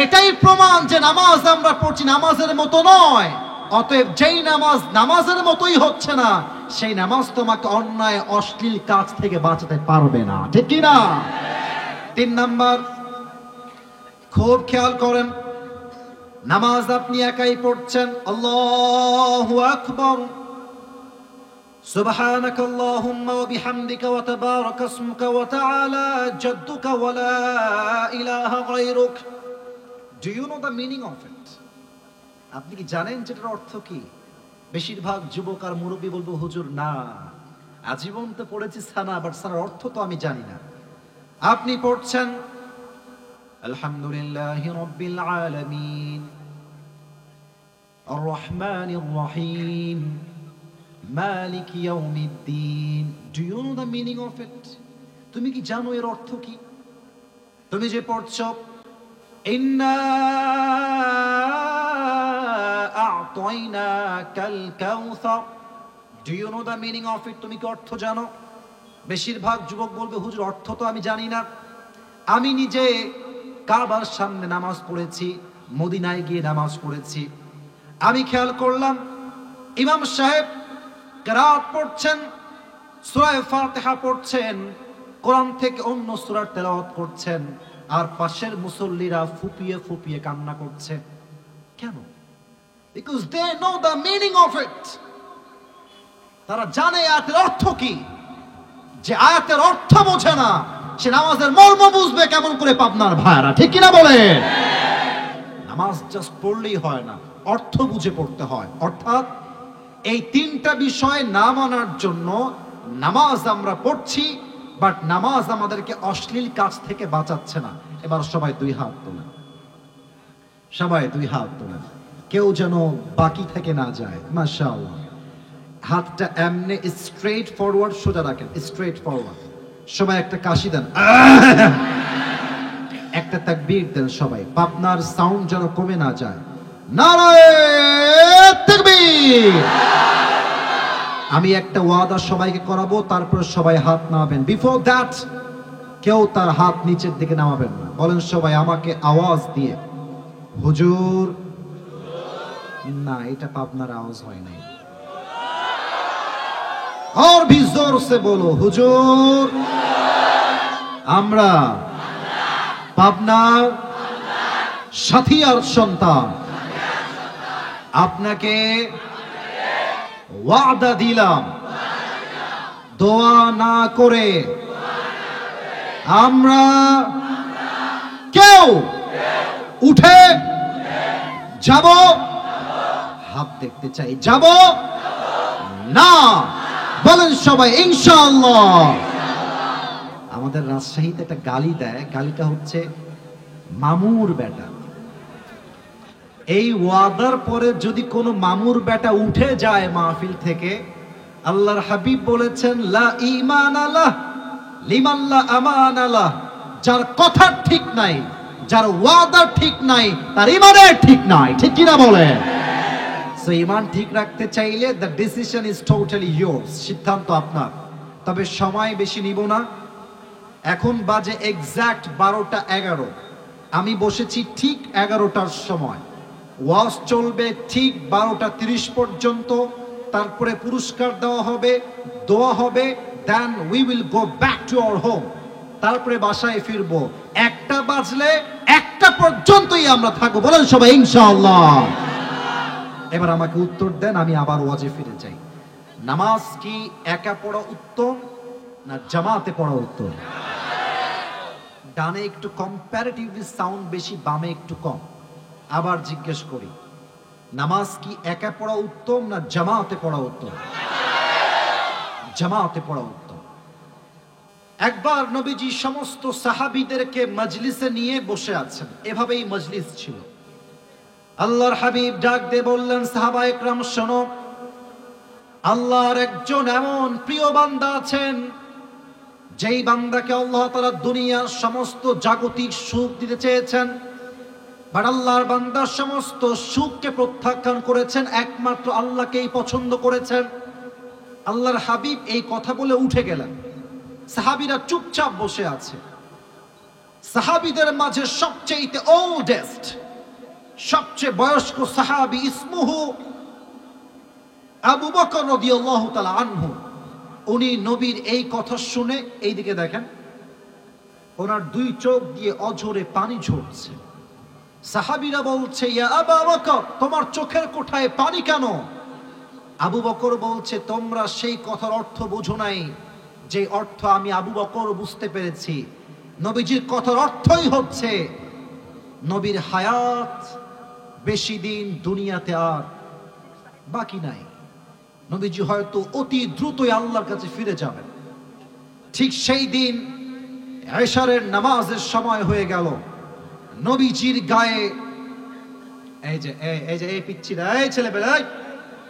এটাই প্রমাণ যে নামাজ আমরা পড়ছি নামাজের মতো নয়। অতএব যেই নামাজ নামাজের মতোই হচ্ছে না, সেই নামাজ তোমাকে অন্যায় অশ্লীল কাজ থেকে বাঁচাতে পারবে না, ঠিক কি না? 3 নাম্বার, খুব খেয়াল করেন, নামাজ আপনি একাই পড়ছেন, আল্লাহু আকবার, সুবহানাকা আল্লাহুম্মা ওয়া বিহামদিকা ওয়া তাবারাকা ইসমুকা ওয়া তাআলা জাদ্দুকা ওয়া লা ইলাহা গায়রুক। Do you know the meaning of it? আপনি কি জানেন যেটার অর্থ কি? বেশিরভাগ যুবক আর মুরব্বী বলবো হুজুর না, আজীবন তো পড়েছি সানা, বাট সানার অর্থ তো আমি জানি না। আপনি পড়ছেন আলহামদুলিল্লাহি রাব্বিল আলামিন আর রহমানির রহিম মালিক ইয়াউমিদ্দিন। Do you know the meaning of it? তুমি কি জানো এর অর্থ কি? তুমি যে পড়ছো ইন্না আ'তাইনাকাল কাউসার। Do you know the meaning of it? তুমি কি অর্থ জানো? বেশিরভাগ যুবক বলবে, হুজুর অর্থ তো আমি জানি না। আমি নিজে কাবার সামনে নামাজ পড়েছি, মদিনায় গিয়ে নামাজ পড়েছি। আমি খেয়াল করলাম ইমাম সাহেব কিরাত পড়ছেন, সূরা ফাতিহা পড়ছেন, কোরআন থেকে অন্য সূরার তেলাওয়াত করছেন, আর পাশের মুসল্লিরা ফুপিয়ে ফুপিয়ে কান্না করছে। কেন? Because they know the meaning of it. তারা জানে আয়াতের অর্থ কি। যে আয়াতের অর্থ বোঝে না, সে নামাজের মর্ম বুঝবে কেমন করে? পাবনার ভাইরা, ঠিক কিনা বলে? নামাজ জাস্ট পড়লেই হয় না, অর্থ বুঝে পড়তে হয়। অর্থাৎ এই তিনটা বিষয় না মানার জন্য নামাজ আমরা পড়ছি, বাট নামাজ আমাদেরকে অশ্লীল কাজ থেকে বাঁচাচ্ছে না। এবার সবাই দুই হাত তোলেন, সবাই দুই হাত তোলেন, কেউ যেন বাকি থেকে না যায়। মাশাআল্লাহ। হাতটা এমনি স্ট্রেট ফরওয়ার্ড সোজা রাখেন, স্ট্রেট ফরওয়ার্ড। সবাই একটা কাশি দেন, একটা তাকবীর দেন সবাই, পাবনার সাউন্ড যেন কমে না যায়। নারায়ে তাকবীর। আমি একটা ওয়াদা সবাইকে করাবো, তারপর সবাই হাত নামাবেন। বিফোর দ্যাট কেউ তার হাত নিচের দিকে নামাবেন না। বলেন সবাই আমাকে আওয়াজ দিয়ে, হুজুর। না, এটা পাবনার আওয়াজ হয় নাই। और भी जोर से बोलो, হুজুর। আমরা পাবনার সাথিয়ার সন্তান, আপনাকে ওয়াদা দিলাম, দোয়া না করে আমরা কেউ উঠে যাব। হাত দেখতে চাই, যাব না। বলেন সবাই ইনশাআল্লাহ। আমাদের রাজশাহীতে একটা গালি দেয়, গালিটা হচ্ছে মামুর বেটা। এই ওয়াদার পরে যদি কোনো মামুর বেটা উঠে যায় মাহফিল থেকে, আল্লাহর হাবিব বলেছেন লা ঈমান আলাহ লিমান লা আমান আলাহ। যার কথা ঠিক নাই, যার ওয়াদা ঠিক নাই, তার ঈমানের ঠিক নাই। ঠিক কিনা বলে? সো ঈমান ঠিক রাখতে চাইলে the decision is totally yours, সিদ্ধান্ত আপনার। তবে সময় বেশি নিব না। এখন বাজে এক্সাক্ট 12:11। আমি বসেছি ঠিক 11টার সময়। ওয়াজ চলবে ঠিক 12:30 পর্যন্ত। তারপরে পুরস্কার দেওয়া হবে, দোয়া হবে, then we will go back to our home. তারপরে বাসায় ফিরবো। 1টা বাজলে 1টা পর্যন্তই আমরা থাকবো। বলেন সবাই ইনশাআল্লাহ। এবার আমাকে উত্তর দেন, আমি আবার ওয়াজে ফিরে যাই। নামাজ কি একা পড়া উত্তম না জামাতে পড়া উত্তম? ডানে একটু কম্পারেটিভলি সাউন্ড বেশি, বামে একটু কম। আবার জিজ্ঞেস করি, নামাজ কি একা পড়া উত্তম না জামাতে পড়া উত্তম? জামাতে পড়া উত্তম। একবার নবীজি সমস্ত সাহাবীদেরকে মজলিসে নিয়ে বসে আছেন, এভাবেই মজলিস ছিল। আল্লাহর হাবিব ডাক দিয়ে বললেন, সাহাবা একরাম শোনো, আল্লাহর একজন এমন প্রিয় বান্দা আছেন, যেই বান্দাকে আল্লাহ তাআলা দুনিয়ার সমস্ত জাগতিক সুখ দিতে চেয়েছেন, বাট আল্লাহর বান্দা সমস্ত সুখকে প্রত্যাখ্যান করেছেন, একমাত্র আল্লাহকেই পছন্দ করেছেন। আল্লাহর হাবিব এই কথা বলে উঠে গেলেন। সাহাবীরা চুপচাপ বসে আছে। সাহাবীদের মাঝে সবচেয়ে ওল্ডেস্ট, সবচেয়ে বয়স্ক সাহাবী ইসমুহু আবু বকর রাদিয়াল্লাহু তাআলা আনহু। উনি নবীর এই কথা শুনে, এইদিকে দেখেন, ওনার দুই চোখ দিয়ে অঝরে পানি ঝরছে। সাহাবীরা বলছে, ইয়া আবু বকর, তোমার চোখের কোঠায় পানি কেন? আবু বকর বলছে, তোমরা সেই কথার অর্থ বুঝো নাই যে অর্থ আমি আবু বকর বুঝতে পেরেছি। নবীজির কথার অর্থই হচ্ছে নবীর হায়াত বেশি দিন দুনিয়াতে আর বাকি নাই। নবীজি হয়তো অতি দ্রুতই আল্লাহর কাছে ফিরে যাবেন। ঠিক সেই দিন এশারের নামাজের সময় হয়ে গেল। নবীজির গায়ে এই পিচ্ছিরা, এই ছেলেবেলা,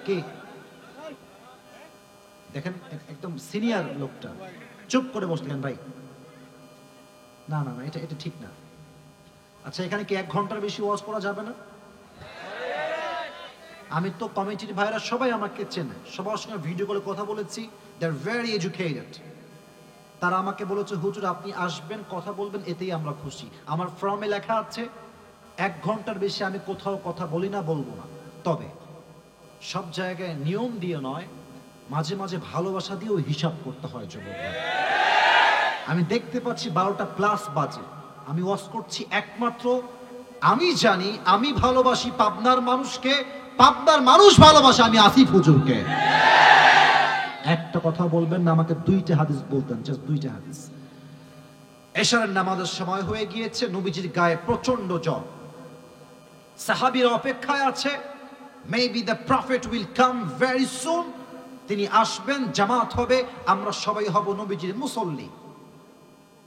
কি দেখেন, একদম সিনিয়র লোকটা চুপ করে বসলেন। ভাই না না না, এটা ঠিক না। আচ্ছা, এখানে কি 1 ঘন্টার বেশি ওয়াজ করা যাবে না? আমি তো কমিটির ভাইরা সবাই আমাকে চেনে, সবার সঙ্গে ভিডিও কলে কথা বলেছি, দে আর ভেরি এডুকেটেড। তারা আমাকে বলেছে হুজুর আপনি আসবেন, কথা বলবেন, এতেই আমরা খুশি। আমার ফর্মে লেখা আছে 1 ঘন্টার বেশি আমি কোথাও কথা বলি না, বলবো না। তবে সব জায়গায় নিয়ম দিয়ে নয়, মাঝে মাঝে ভালোবাসা দিয়েও হিসাব করতে হয় যুবক। আমি দেখতে পাচ্ছি 12টা প্লাস বাজে, আমি ওয়াজ করছি একমাত্র আমি জানি আমি ভালোবাসি পাবনার মানুষকে, পাবনার মানুষ ভালোবাসে আমি আসিফ হুজুরকে। একটা কথা বলবেন না, আমাকে 2টা হাদিস বলতেন, জাস্ট 2টা হাদিস। এশারের নামাজের সময় হয়ে গিয়েছে, নবীজির গায়ে প্রচন্ড জ্বর, সাহাবীরা অপেক্ষায় আছে, maybe the prophet will come very soon, তিনি আসবেন, জামাত হবে, আমরা সবাই হব নবীজির মুসল্লি।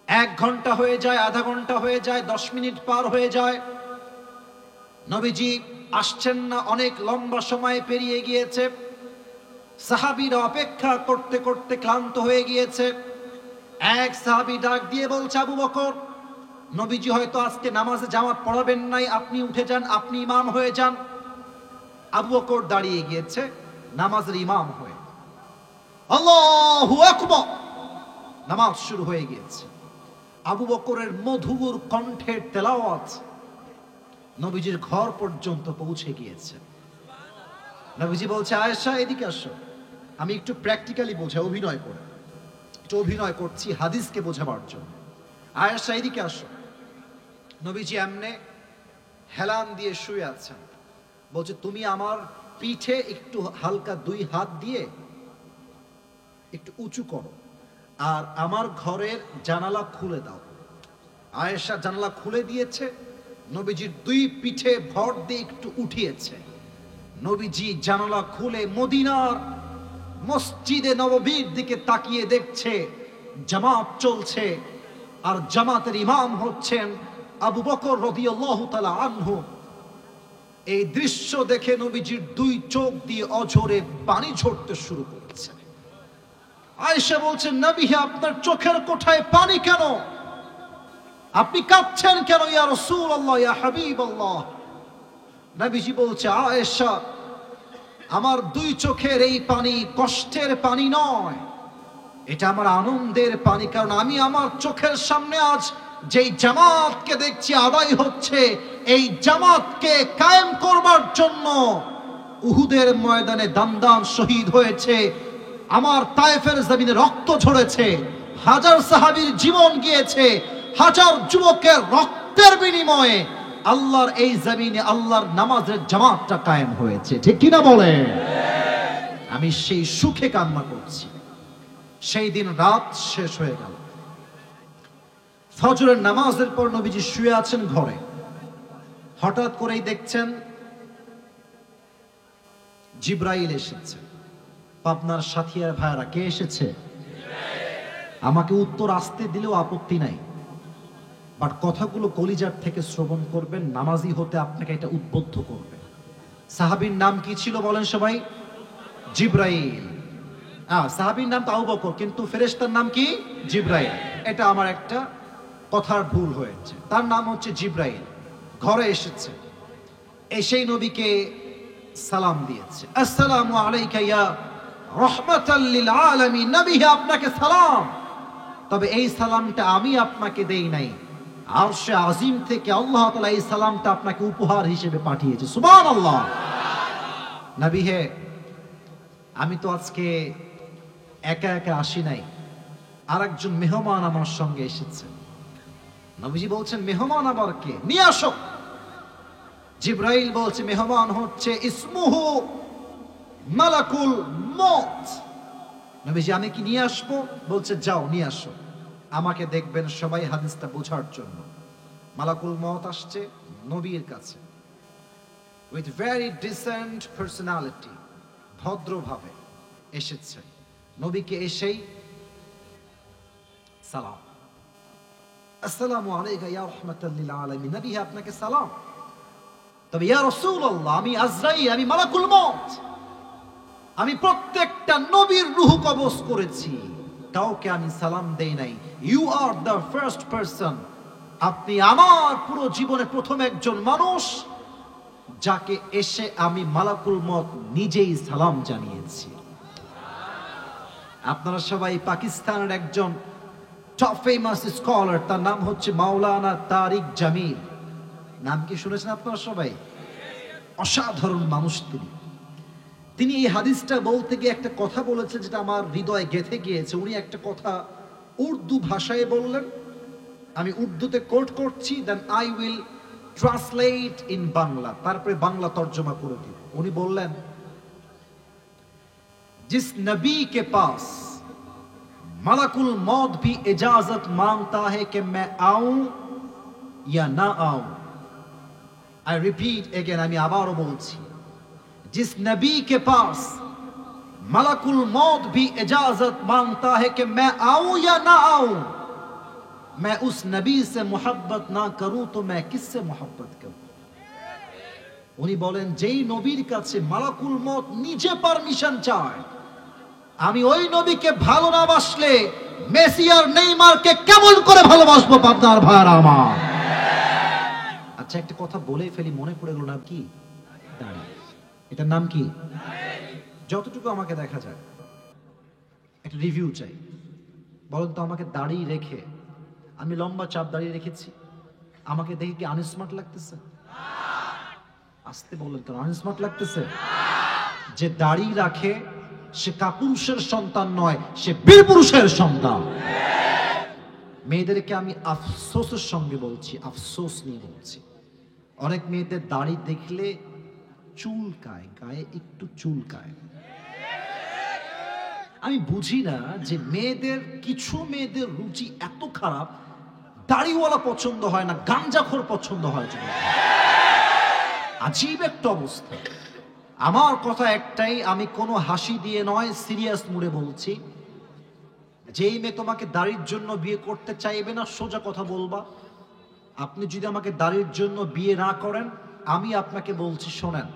1 ঘন্টা হয়ে যায়, আধা ঘন্টা হয়ে যায়, 10 মিনিট পার হয়ে যায়, নবীজি আসছেন না, অনেক লম্বা সময় পেরিয়ে গিয়েছে, সাহাবীরা অপেক্ষা করতে করতে ক্লান্ত হয়ে গিয়েছে। এক সাহাবী ডাক দিয়ে বলছে, আবু বকর, নবীজি হয়তো আজকে নামাজে জামাত পড়াবেন নাই, আপনি উঠে যান, আপনি ইমাম হয়ে যান। আবু বকর দাঁড়িয়ে গিয়েছে নামাজের ইমাম হয়ে, আল্লাহু আকবার, নামাজ শুরু হয়ে গিয়েছে। আবু বকরের মধুর কণ্ঠের তেলাওয়াত নবীজির ঘর পর্যন্ত পৌঁছে গিয়েছে। নবীজি বলছে, আয়েশা এদিকে আসো। আমি একটু প্র্যাকটিক্যালি বোঝাই, অভিনয় করে, একটু অভিনয় করছি হাদিসকে বোঝাবার জন্য। আয়েশা এদিকে আসো। নবীজি এমনে হেলান দিয়ে শুয়ে আছেন, বলছে তুমি আমার পিঠে একটু হালকা 2 হাত দিয়ে একটু উঁচু করো, আর আমার ঘরের জানালা খুলে দাও। আয়েশা জানালা খুলে দিয়েছে, নবীজির 2 পিঠে ভর দিয়ে একটু উঠিয়েছে। নবীজি জানালা খুলে মদিনার মসজিদে নববীর দিকে তাকিয়ে দেখছে জামাত চলছে, আর জামাতের ইমাম হচ্ছেন আবু বকর রাদিয়াল্লাহু তাআলা আনহু। এই দৃশ্য দেখে নবীজির 2 চোখ দিয়ে অঝরে পানি ঝরতে শুরু করেছে। আয়েশা বলছেন, নবী হে, আপনার চোখের কোঠায় পানি কেন? আপনি কাঁদছেন কেন ইয়া রাসূলুল্লাহ, ইয়া হাবিবাল্লাহ? নবীজি বলছে, আয়েশা, আমার 2 চোখের এই পানি কষ্টের পানি নয়, এটা আমার আনন্দের পানি। কারণ আমি আমার চোখের সামনে আজ যেই জামাতকে দেখছি আদায় হচ্ছে, এই জামাতকে কায়েম করবার জন্য উহুদের ময়দানে দান শহীদ হয়েছে, আমার তায়েফের জমিনে রক্ত ঝরেছে, হাজার সাহাবীর জীবন গিয়েছে, হাজার যুবকের রক্তের বিনিময়ে আল্লাহর এই জমিনে আল্লাহর নামাজের জামাতটা কায়েম হয়েছে। ঠিক কিনা বলে? আমি সেই সুখে কান্না করছি। সেই দিন রাত শেষ হয়ে গেল, ফজরের নামাজের পর নবীজি শুয়ে আছেন ঘরে। হঠাৎ করেই দেখছেন জিব্রাইল এসেছে। পাবনার সাথীয়ার ভাইরা, কে এসেছে? আমাকে উত্তর আসতে দিলেও আপত্তি নাই, বাট কথাগুলো কলিজার থেকে শ্রবণ করবেন, নামাজি হতে আপনাকে এটা উদ্বুদ্ধ করবে। সাহাবীর নাম কি ছিল বলেন সবাই? জিব্রাইল। সাহাবীর নাম তো আবু বকর, কিন্তু ফেরেশতার নাম কি? জিব্রাইল। এটা আমার একটা কথার ভুল হয়েছে, তার নাম হচ্ছে জিব্রাইল। ঘরে এসেছে, এসেই নবীকে সালাম দিয়েছে, আসসালামু আলাইকা ইয়া রাহমাতাল লিল আলামিন। নবী হে, আপনাকে সালাম। তবে এই সালামটা আমি আপনাকে দেই নাই, আরশে আজিম থেকে আল্লাহ তাআলা এই সালামটা আপনাকে উপহার হিসেবে পাঠিয়েছে। সুবহানাল্লাহ। নবী হে, আমি তো আজকে একা একা আসি নাই, আরেকজন মেহমান আমার সঙ্গে এসেছে। নবীজি বলছেন, মেহমান আবার কে? নিয়ে আসো। জিব্রাইল বলছে, মেহমান হচ্ছে ইসমুহু মালাকুল মউত। নবীজি, আমি কি নিয়ে আসবো? বলছে, যাও নিয়ে আসো। আমাকে দেখবেন সবাই হাদিসটা বোঝার জন্য। মালাকুল মউত আসছে নবীর কাছে, উইথ ভেরি ডিসেন্ট পার্সোনালিটি, ভদ্রভাবে এসেছে। নবীকে এসেই সালাম, আসসালামু আলাইকা ইয়া রাহমাতাল লিল আলামিন। নবী, আপনাকে সালাম। তবে ইয়া রাসূলুল্লাহ, আমি আজরাইল, আমি মালাকুল মউত, আমি প্রত্যেকটা নবীর রূহ কবজ করেছি, কাউকে আমি সালাম দেই নাই। You are the first person, আপনি আমার পুরো জীবনে প্রথম একজন মানুষ যাকে এসে আমি মালাকুল মত নিজেই সালাম জানিয়েছি। আপনারা সবাই পাকিস্তানের একজন টপ ফেমাস স্কলার, তার নাম হচ্ছে মাওলানা তারিক জামিল। নাম কি শুনেছেন আপনারা সবাই? অসাধারণ মানুষ তিনি এই হাদিসটা বলতে গিয়ে একটা কথা বলেছে যেটা আমার হৃদয়ে গেঁথে গিয়েছে। উনি একটা কথা উর্দু ভাষায় বললেন, আমি উর্দুতে কোট করছি, then I will translate in Bangla, তারপরে বাংলা তর্জমা করে দিব। উনি বললেন, जिस नबी के पास मलकुल मौत भी इजाजत मांगता है कि मैं आऊं या ना आऊं, आई रिपीट अगेन, আমি আবারও বলছি, जिस नबी के पास मलकुल मौत भी इजाजत मांगता है कि मैं आऊं या ना आऊं, मैं उस नबी से मोहब्बत ना करूं तो मैं किससे मोहब्बत करूं। উনি বলেন, যেই নবীর কাছে মালাকুল মত নিজে পারমিশন চায়, আমি ওই নবীকে ভালো না বাসলে মেসি আর নেইমারকে কেমন করে ভালোবাসবো আপনার ভাইরা আমার। আচ্ছা, একটা কথা বলে ফেলি, মনে পড়ে গেল না, কি দাড়ি, এটার নাম কি? যতটুকু আমাকে দেখা যায় একটা রিভিউ চাই। বলেন তো, আমাকে দাড়ি রেখে, আমি লম্বা চাপ দাঁড়িয়ে রেখেছি, আমাকে দেখে কি আনস্মার্ট লাগতেছে? আসতে বলেন তো, আনস্মার্ট লাগতেছে? যে দাড়ি রাখে সে কাপুরুষের সন্তান নয়, সে বীর পুরুষের সন্তান। মেয়েদেরকে আমি আফসোসের সঙ্গে বলছি, আফসোস নিয়ে বলছি, অনেক মেয়েদের দাড়ি দেখলে চুলকায়, গায়ে একটু চুলকায়। আমি বুঝি না যে কিছু মেয়েদের রুচি এত খারাপ, দাড়িওয়ালা পছন্দ হয় না, গাঞ্জাখোর পছন্দ হয়। আজীব একটা অবস্থা। আমার কথা একটাই, আমি কোনো হাসি দিয়ে নয়, সিরিয়াস মুডে বলছি, যেই মেয়ে তোমাকে দাড়ির জন্য বিয়ে করতে চাইবে না, সোজা কথা বলবা। আপনি যদি আমাকে দাড়ির জন্য বিয়ে না করেন, আমি আপনাকে বলছি, শোনেন,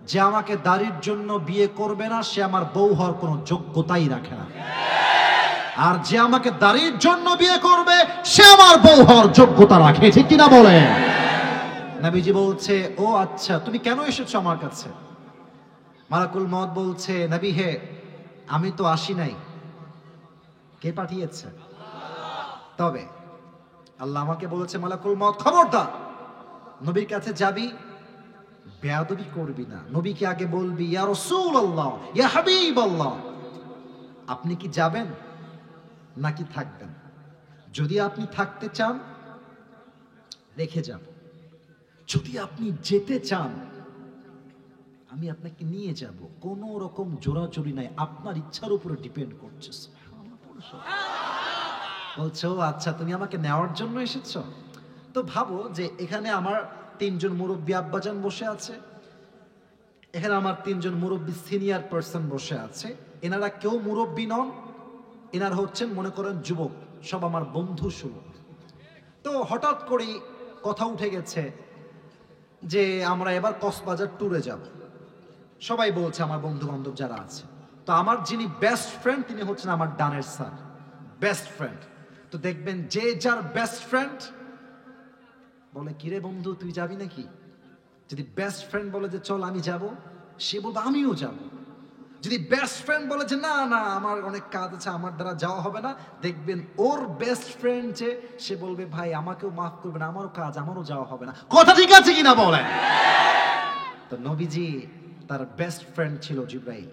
যে আমাকে দাড়ির জন্য বিয়ে করবে না সে আমার বউ হওয়ার কোনো যোগ্যতাই রাখে না, আর যে আমাকে দাড়ির জন্য বিয়ে করবে সে আমার বউ হওয়ার যোগ্যতা রাখে, ঠিক কিনা বলেন? নবীজি বলছে, ও আচ্ছা, তুমি কেন এসেছো আমার কাছে? মালাকুল মত বলছে, নবী হে, আমি তো আসি নাই, কে পাঠিয়েছে? তবে আল্লাহ আমাকে বলেছে, মালাকুল মত খবরদার নবীর কাছে যাবি, বেয়াদবি করবি না, নবীকে আগে বলবি, ইয়া রাসূলুল্লাহ, ইয়া হাবিবাল্লাহ। আপনি কি যাবেন নাকি থাকবেন? যদি আপনি থাকতে চান রেখে যাব, যদি আপনি যেতে চান আমি আপনাকে নিয়ে যাব, কোন রকম জোরাজুরি নাই, আপনার ইচ্ছার উপরে ডিপেন্ড করছে। বলছো, আচ্ছা তুমি আমাকে নেওয়ার জন্য এসেছো? তো ভাবো যে এখানে আমার 3 জন মুরব্বী আব্বাজান বসে আছে, এখানে আমার 3 জন মুরব্বী সিনিয়র পার্সন বসে আছে। এনারা কেউ মুরব্বী নন, এনারা হচ্ছেন মনে করেন যুবক, সব আমার বন্ধু সুলভ। তো হঠাৎ করেই কথা উঠে গেছে যে আমরা এবার কক্সবাজার ট্যুরে যাব। সবাই বলছে, আমার বন্ধু বান্ধব যারা আছে। তো আমার যিনি বেস্ট ফ্রেন্ড তিনি হচ্ছেন আমার ডানের স্যার, বেস্ট ফ্রেন্ড। তো দেখবেন যে যার বেস্ট ফ্রেন্ড বলে, কিরে বন্ধু তুই যাবি নাকি? যদি বেস্ট ফ্রেন্ড বলে যে চল আমি যাব, সে বলবে আমিও যাব। যদি বেস্ট ফ্রেন্ড বলে যে না না আমার অনেক কাজ আছে, আমার দ্বারা যাওয়া হবে না, দেখবেন ওর বেস্ট ফ্রেন্ড যে সে বলবে ভাই আমাকেও মাফ করবেন, আমারও কাজ, আমারও যাওয়া হবে না। কথা ঠিক আছে কিনা বলেন? তো নবীজি তার বেস্ট ফ্রেন্ড ছিল জিবরাইল।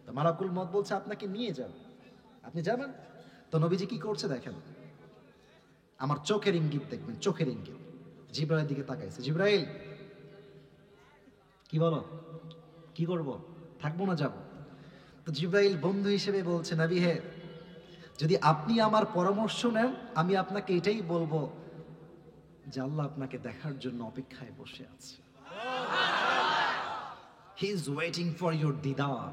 তো মালাকুল মত বলছে আপনাকে নিয়ে যাব, আপনি যাবেন? তো নবীজি কি করছে দেখেন, আমার চোখের ইঙ্গিত দেখবেন, চোখের ইঙ্গিত। জিবরাইলের দিকে তাকাইছে, জিবরাইল কি বলো, কি করব, থাকবো না যাব? তো জিবরাইল বন্ধু হিসেবে বলছে, নবী হে, যদি আপনি আমার পরামর্শ নেন আমি আপনাকে এটাই বলবো যে আল্লাহ আপনাকে দেখার জন্য অপেক্ষায় বসে আছে। He is waiting for your দিদার।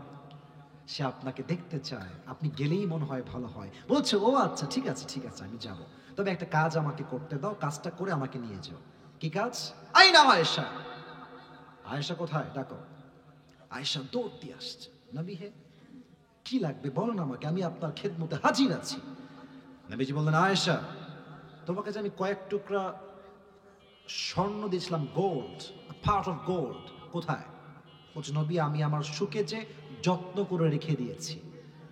সে আপনাকে দেখতে চায়, আপনি গেলেই মনে হয় ভালো হয়। বলছে, ও আচ্ছা ঠিক আছে ঠিক আছে আমি যাব, তবে একটা কাজ আমাকে করতে দাও, কাজটা করে আমাকে নিয়ে যাও। কি কাজ? আইনা আয়েশা। আয়েশা কোথায়? ডাকো। আয়েশা দৌড় দিয়ে আসছে, নবী হে কি লাগবে বলেন আমাকে, আমি আপনার খেদমতে হাজির আছি। নবীজি বললেন, আয়েশা তোমাকে যে আমি কয়েক টুকরা স্বর্ণ দিয়েছিলাম, গোল্ড, পার্ট অফ গোল্ড। কোথায়? বলছে নবী আমি আমার সুকেজে যত্ন করে রেখে দিয়েছি।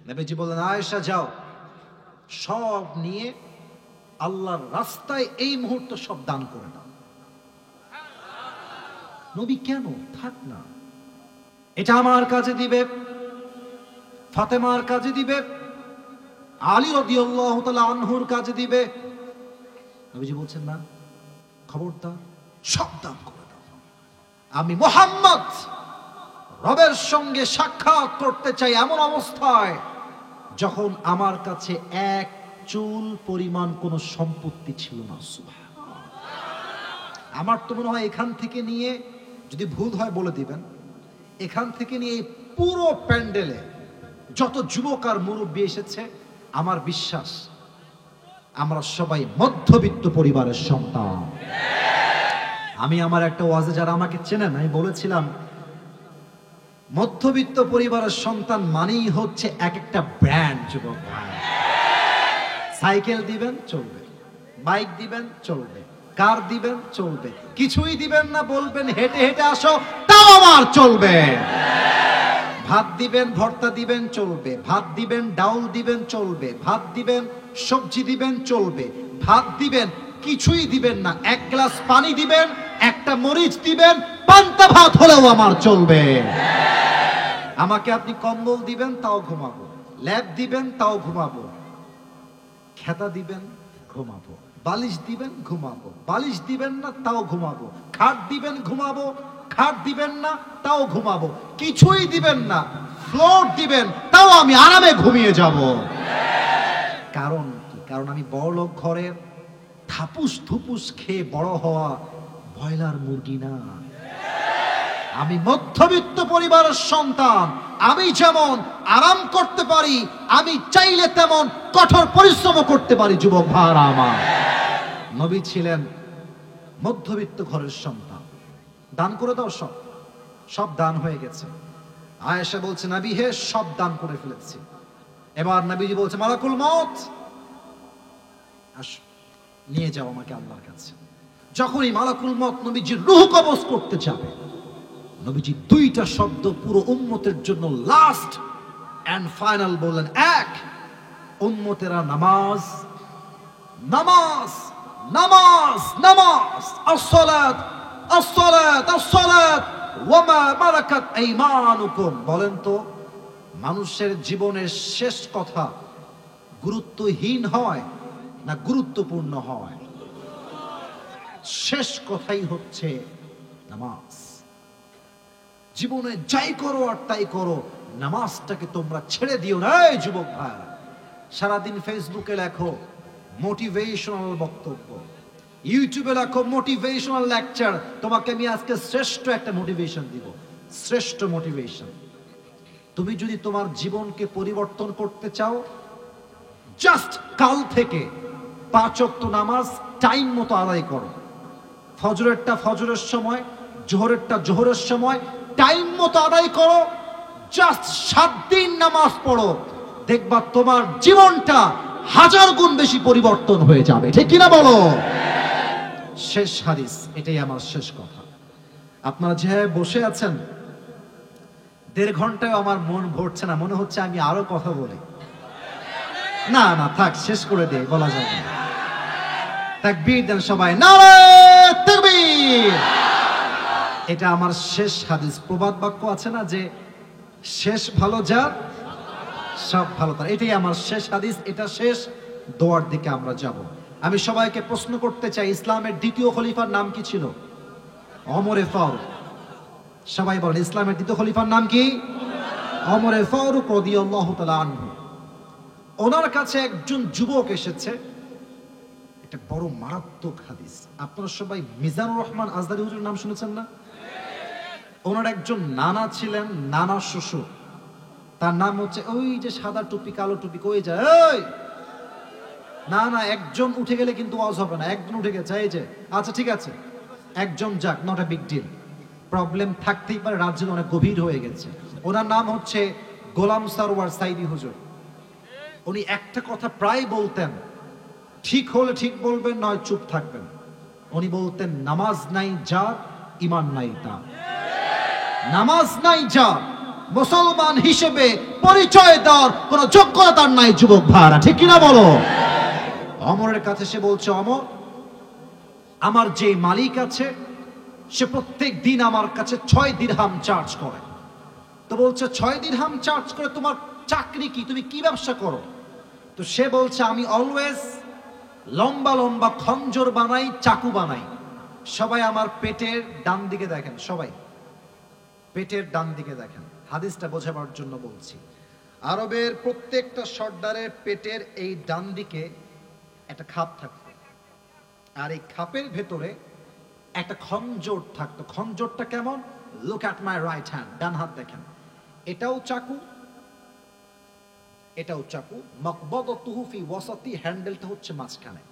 নবীজি বললেন আয়েশা যাও, সব নিয়ে আল্লাহর রাস্তায় এই মুহূর্তে সব দান করে দাও। নবী কেন? থাক না, এটা আমার কাজে দিবে, ফাতেমার কাজে দিবে, আলী রাদিয়াল্লাহু তাআলা আনহুর কাজে দিবে। নবীজি বলছেন না, খবরদার, সব দান করে দাও। আমি মুহাম্মদ রবের সঙ্গে সাক্ষাৎ করতে চাই এমন অবস্থায় যখন আমার কাছে এক চুল পরিমাণ কোন সম্পত্তি ছিল না। সুবহানাল্লাহ। আমার তো মনে হয় এখান থেকে নিয়ে, যদি ভুল হয় বলে দিবেন, এখান থেকে নিয়ে এই পুরো প্যান্ডেলে যত যুবক আর মুরব্বী এসেছে, আমার বিশ্বাস আমরা সবাই মধ্যবিত্ত পরিবারের সন্তান। আমি আমার একটা ওয়াজে, যারা আমাকে চেনেন, আমি বলেছিলাম মধ্যবিত্ত পরিবারের সন্তান মানেই হচ্ছে এক একটা ব্র্যান্ড। যুবক ভাই, সাইকেল দিবেন চলবে, বাইক দিবেন চলবে, কার দিবেন চলবে, কিছুই দিবেন না বলবেন হেঁটে হেঁটে আসো, তাও আমার চলবে। ভাত দিবেন, ভর্তা দিবেন চলবে, ভাত দিবেন, ডাউল দিবেন চলবে, ভাত দিবেন, সবজি দিবেন চলবে, ভাত দিবেন, কিছুই দিবেন না, এক গ্লাস পানি দিবেন, একটা মরিচ দিবেন, পান্তা ভাত হলেও আমার চলবে। আমাকে আপনি কম্বল দিবেন তাও ঘুমাবো, ল্যাপ দিবেন তাও ঘুমাবো, খেতা দিবেন ঘুমাবো, বালিশ দিবেন ঘুমাবো, বালিশ দিবেন না তাও ঘুমাবো, খাট দিবেন ঘুমাবো, খাট দিবেন না তাও ঘুমাবো, কিছুই দিবেন না, ফ্লোর দিবেন তাও আমি আরামে ঘুমিয়ে যাব। কারণ কি? কারণ আমি বড়লোক ঘরের থাপুস থুপুস খেয়ে বড় হওয়া ব্রয়লার মুরগি না। আমি মধ্যবিত্ত পরিবারের সন্তান। আমি যেমন আরাম করতে পারি, আমি চাইলে তেমন কঠোর পরিশ্রম করতে পারি। যুবক ভাইরা আমার, নবী ছিলেন মধ্যবিত্ত ঘরের সন্তান। দান করে দাও, সব সব দান হয়ে গেছে। আয়েশা বলছে নবী হে, সব দান করে ফেলেছি। এবার নবীজি বলছে মালাকুল মউত আসো, নিয়ে যাও আমাকে আল্লাহর কাছে। যখনই মালাকুল মউত নবীজির রূহ কবজ করতে যাবে, নবীজি দুইটা শব্দ পুরো উম্মতের জন্য লাস্ট এন্ড ফাইনাল বললেন। এক, উম্মতেরা নামাজ, নামাজ, নামাজ, নামাজ, আসসালাত, আসসালাত, আসসালাত, ওয়া মা মালাকাত আইমানুকুম। বলেন তো, মানুষের জীবনের শেষ কথা গুরুত্বহীন হয় না গুরুত্বপূর্ণ হয়? শেষ কথাই হচ্ছে নামাজ। জীবনে যাই করো আর তাই করো, নামাজটাকে তোমরা ছেড়ে দিও না। এই যুবক ভাই, সারাদিন ফেসবুকে লেখো মোটিভেশনাল বক্তব্য, ইউটিউবে লেখো মোটিভেশনাল লেকচার। তোমাকে আমি আজকে শ্রেষ্ঠ একটা মোটিভেশন দিব, শ্রেষ্ঠ মোটিভেশন। তুমি যদি তোমার জীবনকে পরিবর্তন করতে চাও, জাস্ট কাল থেকে 5 ওয়াক্ত নামাজ টাইম মতো আদায় করো। ফজরেরটা ফজরের সময়, জোহরেরটা জোহরের সময় টাইম মতো আদায় করো। জাস্ট 7 দিন নামাজ পড়ো, দেখবা তোমার জীবনটা 1000 গুণ বেশি পরিবর্তন হয়ে যাবে। ঠিক কিনা বলো? শেষ হাদিস, এটাই আমার শেষ কথা। আপনারা যে বসে আছেন, 1.5 ঘন্টায় আমার মন ভরছে না, মনে হচ্ছে আমি আরো কথা বলি। না না থাক, শেষ করে দে, বলা যাবে না। তাকবীর দেন সবাই, নারে তাকবীর। এটা আমার শেষ হাদিস। প্রবাদ বাক্য আছে না যে শেষ ভালো যার সব ভালো তার, এটাই আমার শেষ হাদিস। এটা শেষ দোয়ার দিকে আমরা যাব। আমি সবাইকে প্রশ্ন করতে চাই, ইসলামের দ্বিতীয় খলিফার নাম কি ছিল? ওমরে ফারুক। সবাই বলেন, ইসলামের দ্বিতীয় খলিফার নাম কি? ওমরে ফারুক রাদিয়াল্লাহু তাআলা আনহু। ওনার কাছে একজন যুবক এসেছে, এটা বড় মারাত্মক হাদিস। আপনারা সবাই মিজানুর রহমান আজদারি হুজুর নাম শুনেছেন না? ওনার একজন নানা ছিলেন, নানা শ্বশুর। তার নাম হচ্ছে ওই যে সাদা টুপি কালো টুপি, কই যায়? এই না না, একজন উঠে গেলে কিন্তু ওয়াজ হবে না। একজন উঠে গেছে, এই যে, আচ্ছা ঠিক আছে, একজন যাক, not a big deal. Problem থাকতেই পারে, রাজ্য অনেক গভীর হয়ে গেছে। ওনার নাম হচ্ছে গোলাম সরওয়ার সাইদি হুজুর। উনি একটা কথা প্রায় বলতেন, ঠিক হলে ঠিক বলবেন, নয় চুপ থাকবেন। উনি বলতেন, নামাজ নাই যার ইমান নাই তার, নামাজ নাই যার, মুসলমান হিসেবে পরিচয় দেওয়ার কোন যোগ্যতা তার নাই। যুবক ভাইরা ঠিক কিনা বলো? অমরের কাছে সে বলছে, অমর, আমার যে মালিক আছে সে প্রত্যেক দিন আমার কাছে 6 দিরহাম চার্জ করে। তো বলছে 6 দিরহাম চার্জ করে তোমার চাকরি কি, তুমি কি ব্যবসা করো? তো সে বলছে, আমি অলওয়েজ লম্বা লম্বা খঞ্জর বানাই, চাকু বানাই। সবাই আমার পেটের ডান দিকে দেখেন, সবাই পেটের ডান দিকে দেখেন, হাদিসটা বোঝাবার জন্য বলছি। আরবের প্রত্যেকটা সর্দারের পেটের এই ডান দিকে একটা খাপ থাকতো, আর এই খাপের ভেতরে একটা খঞ্জর থাকতো। খঞ্জরটা কেমন? Look at my right hand, ডান হাত দেখেন, এটাও চাকু, এটাও চাকু। মাকবাদাতুহু ফি ওয়াসাতি, হ্যান্ডেলটা হচ্ছে মাঝখানে।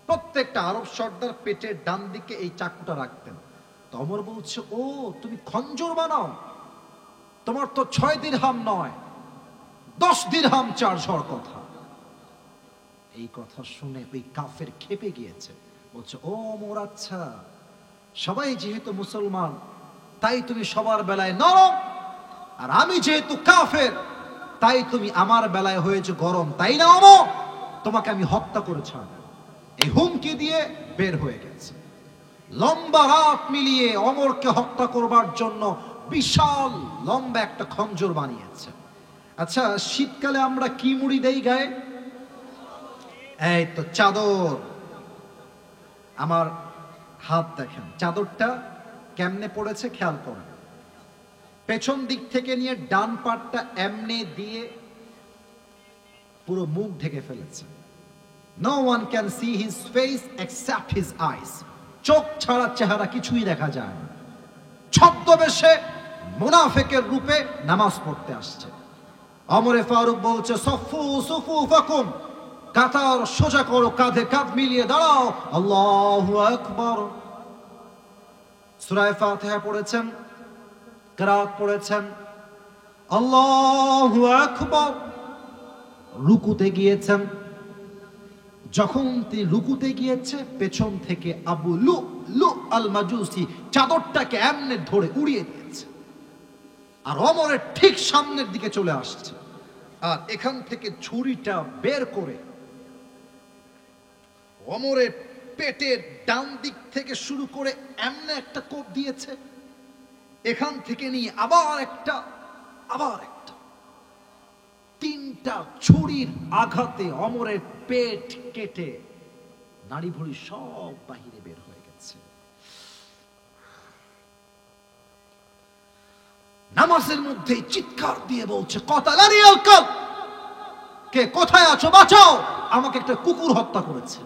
প্রত্যেকটা আরব সর্দার পেটের ডান দিকে এই চাকুটা রাখতেন। তো ওমর বলছে, ও তুমি খঞ্জর বানাও, তোমার তো 6 দিরহাম নয় 10 দিরহাম চার্জ হওয়ার কথা। এই কথা শুনে ওই কাফের খেপে গিয়েছে, বলছে, ও ওমর, আচ্ছা সবাই যেহেতু মুসলমান তাই তুমি সবার বেলায় নরম, আর আমি যেহেতু কাফের তাই তুমি আমার বেলায় হয়েছে গরম, তাই না ওমর? তোমাকে আমি হত্যা করে ছাড়ব। এই হুমকি দিয়ে বের হয়ে গেছে। লম্বা রাত মিলিয়ে ওমরকে হত্যা করবার জন্য বিশাল লম্বা একটা খঞ্জর বানিয়েছে। আচ্ছা, শীতকালে আমরা কি মুড়ি দেই গায়ে? এই তো চাদর। আমার হাত দেখেন, চাদরটা কেমনে পড়েছে খেয়াল করেন। পেছন দিক থেকে নিয়ে ডান পাটটা এমনে দিয়ে পুরো মুখ ঢেকে ফেলেছে। No one can see his face except his eyes. চোখ ছাড়া চেহারা কিছুই দেখা যায় না। ছদ্মবেশে মুনাফিকের রূপে নামাজ পড়তে আসছে। ওমরে ফারুক বলছে, সফু সুফুফাকুম, কাতার সোজা করো, কাঁধে কাঁধ মিলিয়ে দাঁড়াও, আল্লাহু আকবার। সূরা ফাতিহা পড়েছেন, কিরাত পড়েছেন, আল্লাহু আকবার। রুকুতে গিয়েছেন। যখন তিনি রুকুতে গিয়েছে, পেছন থেকে আবু লু আল মাজুসি চাদরটাকে এমনে ধরে উড়িয়ে দিয়েছে, আর ওমরের ঠিক সামনের দিকে চলে আসছে, আর এখান থেকে ছুরিটা বের করে ওমরের পেটের ডান দিক থেকে শুরু করে এমনে একটা কোপ দিয়েছে, এখান থেকে নিয়ে আবার একটা, আবার একটা, 3টা ছুরির আঘাতে ওমরের পেট কেটে নাড়ি ভুঁড়ি সব বাহিরে বের হয়ে গেছে। নামাজের মধ্যে চিৎকার দিয়ে বলছে, কতালানি আল কাল, কে কোথায় আছো, বাঁচাও, আমাকে একটা কুকুর হত্যা করেছে।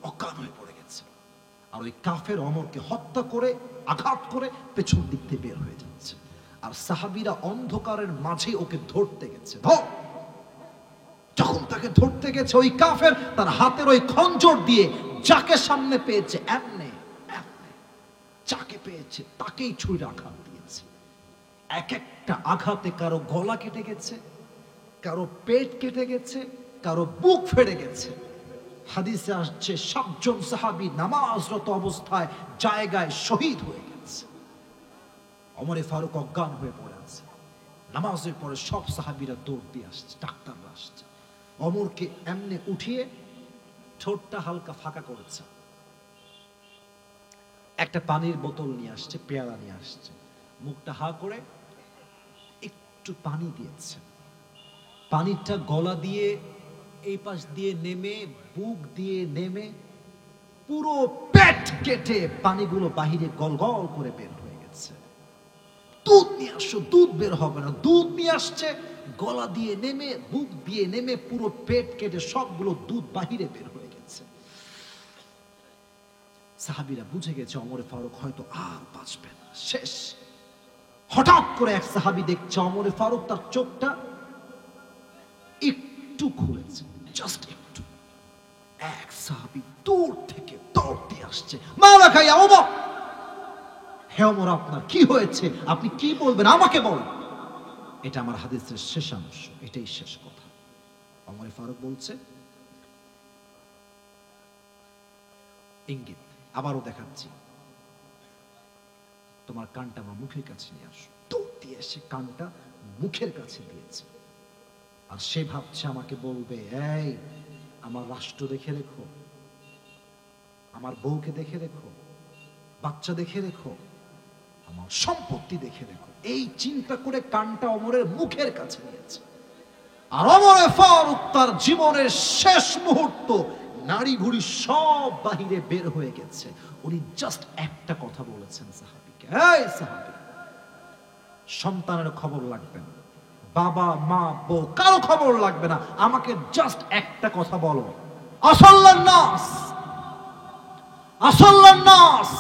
অজ্ঞান হয়ে পড়ে গেছে, আর ওই কাফের ওমরকে হত্যা করে আঘাত করে পেছন দিক থেকে বের হয়ে যাচ্ছে, আর সাহাবীরা অন্ধকারের মাঝে ওকে ধরতে গেছে। যখন তাকে ধরতে গেছে, ওই কাফের তার হাতের ওই খঞ্জর দিয়ে যাকে সামনে পেয়েছে এমনে এমনে, যাকে পেয়েছে তাকেই ছুরি আঘাত দিয়েছে। এক একটা আঘাতে কারো গলা কেটে গেছে, কারো পেট কেটে গেছে, কারো বুক ফেটে গেছে। হাদিসে আসছে 7 জন সাহাবী নামাজরত অবস্থায় জায়গায় শহীদ হয়ে গেছে। ওমরে ফারুক অজ্ঞান হয়ে পড়ে আছে। নামাজের পরে সব সাহাবীরা দৌড় দিয়ে আসছে, ডাক্তাররা আসছে। ওমরকে এমনে উঠিয়ে ঠোঁটটা হালকা ফাঁকা করেছে, একটা পানির বোতল নিয়ে আসছে, পেয়ালা নিয়ে আসছে, মুখটা হা করে একটু পানি দিয়েছে। পানিটা গলা দিয়ে এই পাশ দিয়ে নেমে, বুক দিয়ে নেমে, পুরো পেট কেটে পানিগুলো বাহিরে গল গল করে বের হয়ে গেছে। দুধ নিয়ে আসো, দুধ বের হবে না, দুধ নিয়ে আসছে, গলা দিয়ে নেমে, বুক দিয়ে নেমে, পুরো পেট কেটে সবগুলো দুধ বাহিরে বের হয়ে গেছে। সাহাবীরা বুঝে গেছে ওমরে ফারুক হয়তো আর বাঁচবে না, শেষ। হঠাৎ করে এক সাহাবী দেখছে ওমরে ফারুক তার চোখটা একটু খুলেছে, জাস্ট একটু। এক সাহাবী দূর থেকে দৌড় দিয়ে আসছে, মালা খাইয়া, ওমর, হে ওমর, আপনার কি হয়েছে, আপনি কি বলবেন, আমাকে বলেন। এটা আমার হাদিসের শেষাংশ, এটাই শেষ কথা। ওমরে ফারুক বলছে, ইঙ্গিত আবারও দেখাচ্ছি, তোমার কানটা আমার মুখের কাছে নিয়ে আসো। দৌড় দিয়ে এসে কানটা মুখের কাছে দিয়েছে। আর সে ভাবছে আমাকে বলবে, এই আমার রাষ্ট্র দেখে রেখো, আমার বউকে দেখে রেখো, বাচ্চা দেখে রেখো, আমার সম্পত্তি দেখে রেখো। এই চিন্তা করে কানটা ওমরের মুখের কাছে নিয়েছে। আর ওমরে ফারুক তার জীবনের শেষ মুহূর্ত, নাড়ি ভুড়ি সব বাহিরে বের হয়ে গেছে। উনি জাস্ট একটা কথা বলেছেন সাহাবীকে, এই সাহাবী, সন্তানের খবর লাগবে না, বাবা মা বউ কারো খবর লাগবে না, আমাকে জাস্ট একটা কথা বলো, আসাল্লান নাস, আসাল্লান নাস,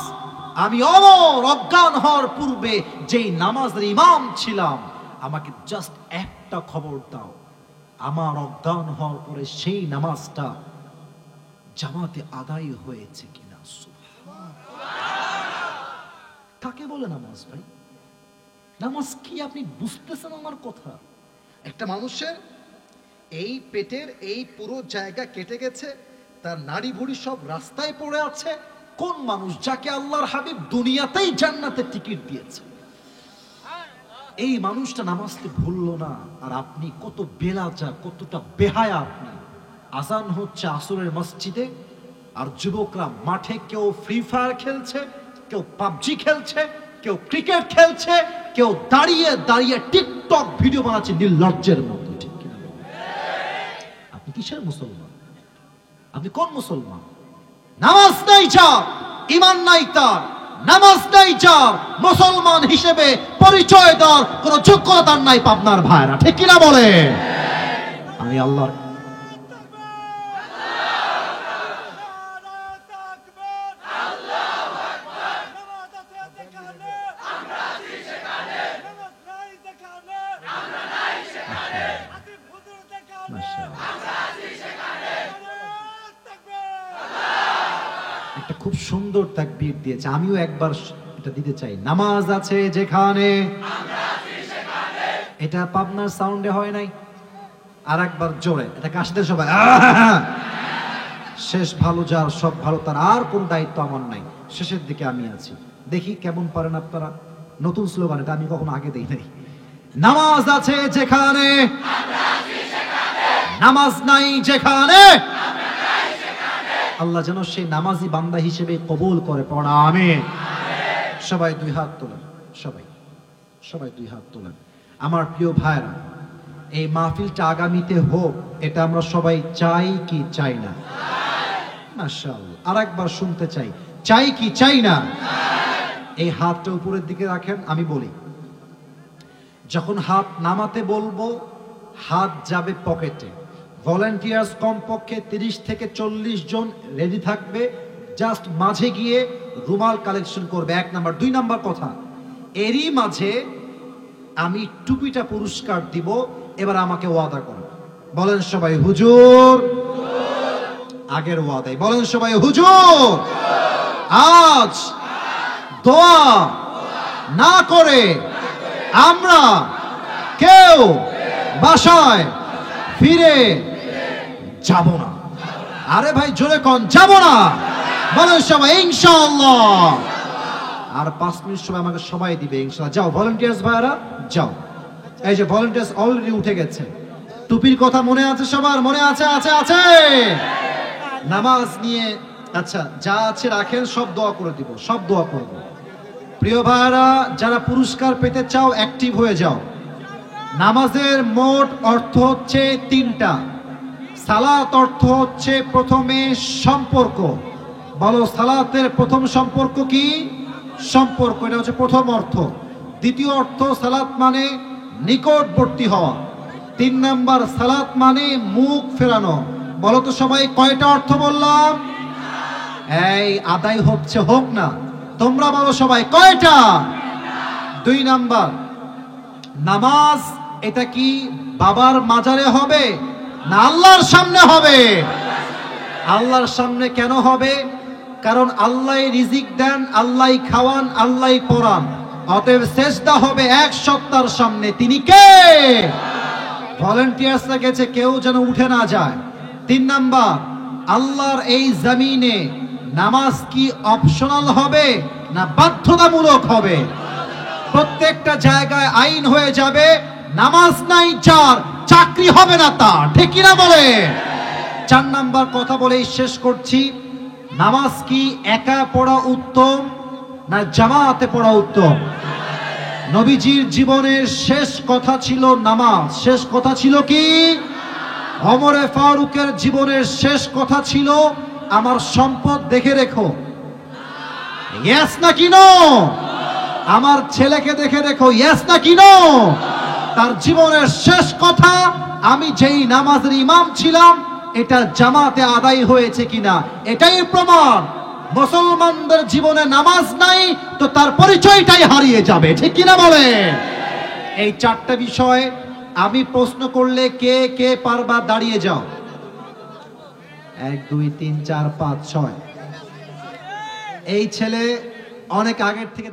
আমি ওমর অজ্ঞান হওয়ার পূর্বে যেই নামাজের ইমাম ছিলাম, আমাকে জাস্ট একটা খবর দাও, আমার অজ্ঞান হওয়ার পরে সেই নামাজটা জামাতে আদায় হয়েছে কিনা। কাকে বলে নামাজ ভাই? নামাজ কি আপনি বুঝতেছেন আমার কথা? একটা মানুষের এই পেটের এই পুরো জায়গা কেটে গেছে, তার নাড়ি ভুড়ি সব রাস্তায় পড়ে আছে। কোন মানুষ যাকে আল্লাহর হাবিব দুনিয়াতেই জান্নাতের টিকিট দিয়েছে, এই মানুষটা নামাজকে ভুললো না। আর আপনি কত বেলাজা, কতটা বেহায়া আপনি। আজান হচ্ছে আসরের মসজিদে, আর যুবকরা মাঠে কেউ ফ্রি ফায়ার খেলছে, কেউ পাবজি খেলছে, কেউ ক্রিকেট খেলছে, কেউ দাঁড়িয়ে দাঁড়িয়ে টিকটক ভিডিও বানাচ্ছে নির্লজ্জের মতো। ঠিক কিনা? আপনি কিসের মুসলমান? আপনি কোন মুসলমান? নামাজ নাই যার, ঈমান নাই তার, নামাজ নাই যার, মুসলমান হিসেবে পরিচয় দেওয়ার কোন যোগ্যতা নাই পাবনার ভাইরা। ঠিক কিনা বলে? আমি আল্লাহর একটা খুব সুন্দর তাকবীর দিয়েছে, আমিও একবার এটা দিতে চাই। নামাজ আছে যেখানে, এটা পাবনার সাউন্ডে হয় নাই, আর একবার জোরে এটা কাশতে সবাই। শেষ ভালো যার, সব ভালো তার, আর কোন দায়িত্ব আমার নাই, শেষের দিকে আমি আছি। দেখি কেমন পারেন আপনারা। নতুন স্লোগান, এটা আমি কখনো আগে দেই নাই। নামাজ আছে যেখানে, নামাজ নাই যেখানে, আল্লাহ যেন সেই নামাজি বান্দা হিসেবে কবুল করে। পড়া আমিন। সবাই দুই হাত তোলেন, সবাই সবাই দুই হাত তোলেন। আমার প্রিয় ভাইরা, এই মাহফিলটা আগামীতে হোক, এটা আমরা সবাই চাই কি চাই না? মাশাআল্লাহ, আরেকবার শুনতে চাই, চাই কি চাই না? এই হাতটা উপরের দিকে রাখেন। আমি বলি, যখন হাত নামাতে বলবো, হাত যাবে পকেটে। ভলান্টিয়ার্স কমপক্ষে 30 থেকে 40 জন রেডি থাকবে, জাস্ট মাঝে গিয়ে রুমাল কালেকশন করবে। 1 নাম্বার। 2 নাম্বার কথা, এরই মাঝে আমি টুপিটা পুরস্কার দিব। এবার আমাকে ওয়াদা করো, বলেন সবাই হুজুর। আগের ওয়াদাই বলেন সবাই হুজুর। আজ দোয়া না করে আমরা কেউ বাসায় ফিরে যাব না। আরে ভাই জোরে কোন যাব না? বলেন সবাই ইনশাআল্লাহ। আর 5 মিনিট সময় আমাকে সবাই দিবে ইনশাআল্লাহ। যাও ভলান্টিয়ার্স ভাইরা, যাও। এই যে ভলান্টিয়ার্স অলরেডি উঠে গেছে। টুপির কথা মনে আছে সবার? মনে আছে? আছে আছে। নামাজ নিয়ে আচ্ছা যা আছে রাখেন, সব দোয়া করে দিব, সব দোয়া করব। প্রিয় ভাইরা, যারা পুরস্কার পেতে চাও অ্যাক্টিভ হয়ে যাও। নামাজের মোট অর্থ হচ্ছে 3টা। সালাত অর্থ হচ্ছে প্রথমে সম্পর্ক। বলো, সালাতের প্রথম সম্পর্ক কি? সম্পর্ক, এটা হচ্ছে প্রথম অর্থ। দ্বিতীয় অর্থ, সালাত মানে নিকটবর্তী হওয়া। 3 নাম্বার, সালাত মানে মুখ ফেরানো। বলো তো সবাই, কয়টা অর্থ বললাম? এই আদায় হচ্ছে, হোক না। তোমরা বলো সবাই, কয়টা? 2 নাম্বার, নামাজ এটা কি বাবার মাজারে হবে না আল্লাহর সামনে হবে? আল্লাহর সামনে কেন হবে? কারণ আল্লাহই রিজিক দেন, আল্লাহই খাওয়ান, আল্লাহই পড়ান। অতএব সেজদা হবে এক সত্তার সামনে। তিনি কে? ভলান্টিয়ার্সরা গেছে, কেউ যেন উঠে না যায়। 3 নাম্বার, আল্লাহর এই জমিনে নামাজ কি অপশনাল হবে না বাধ্যতামূলক হবে? প্রত্যেকটা জায়গায় আইন হয়ে যাবে, নামাজ নাই যার চাকরি হবে না তার, ঠিক কিনা বলে? 4 নাম্বার কথা বলেই শেষ করছি, নামাজ কি একা পড়া উত্তম না জামাতে পড়া উত্তম? নবীজির জীবনের শেষ কথা ছিল নামাজ। শেষ কথা ছিল কি? ওমরে ফারুকের জীবনের শেষ কথা ছিল আমার সম্পদ দেখে রেখো। ইয়েস নাকি নো? আমার ছেলেকে দেখে রেখো। ইয়েস নাকি নো? তার জীবনের শেষ কথা, আমি যেই নামাজের ইমাম ছিলাম এটা জামাতে আদায় হয়েছে কিনা, এটাই প্রমাণ। মুসলমানদের জীবনে নামাজ নাই তো তার পরিচয়টাই হারিয়ে যাবে, ঠিক কিনা বলে? এই 4টা বিষয় আমি প্রশ্ন করলে কে কে পারবা দাঁড়িয়ে যাও। 1 2 3 4 5 6। এই ছেলে অনেক আগের থেকে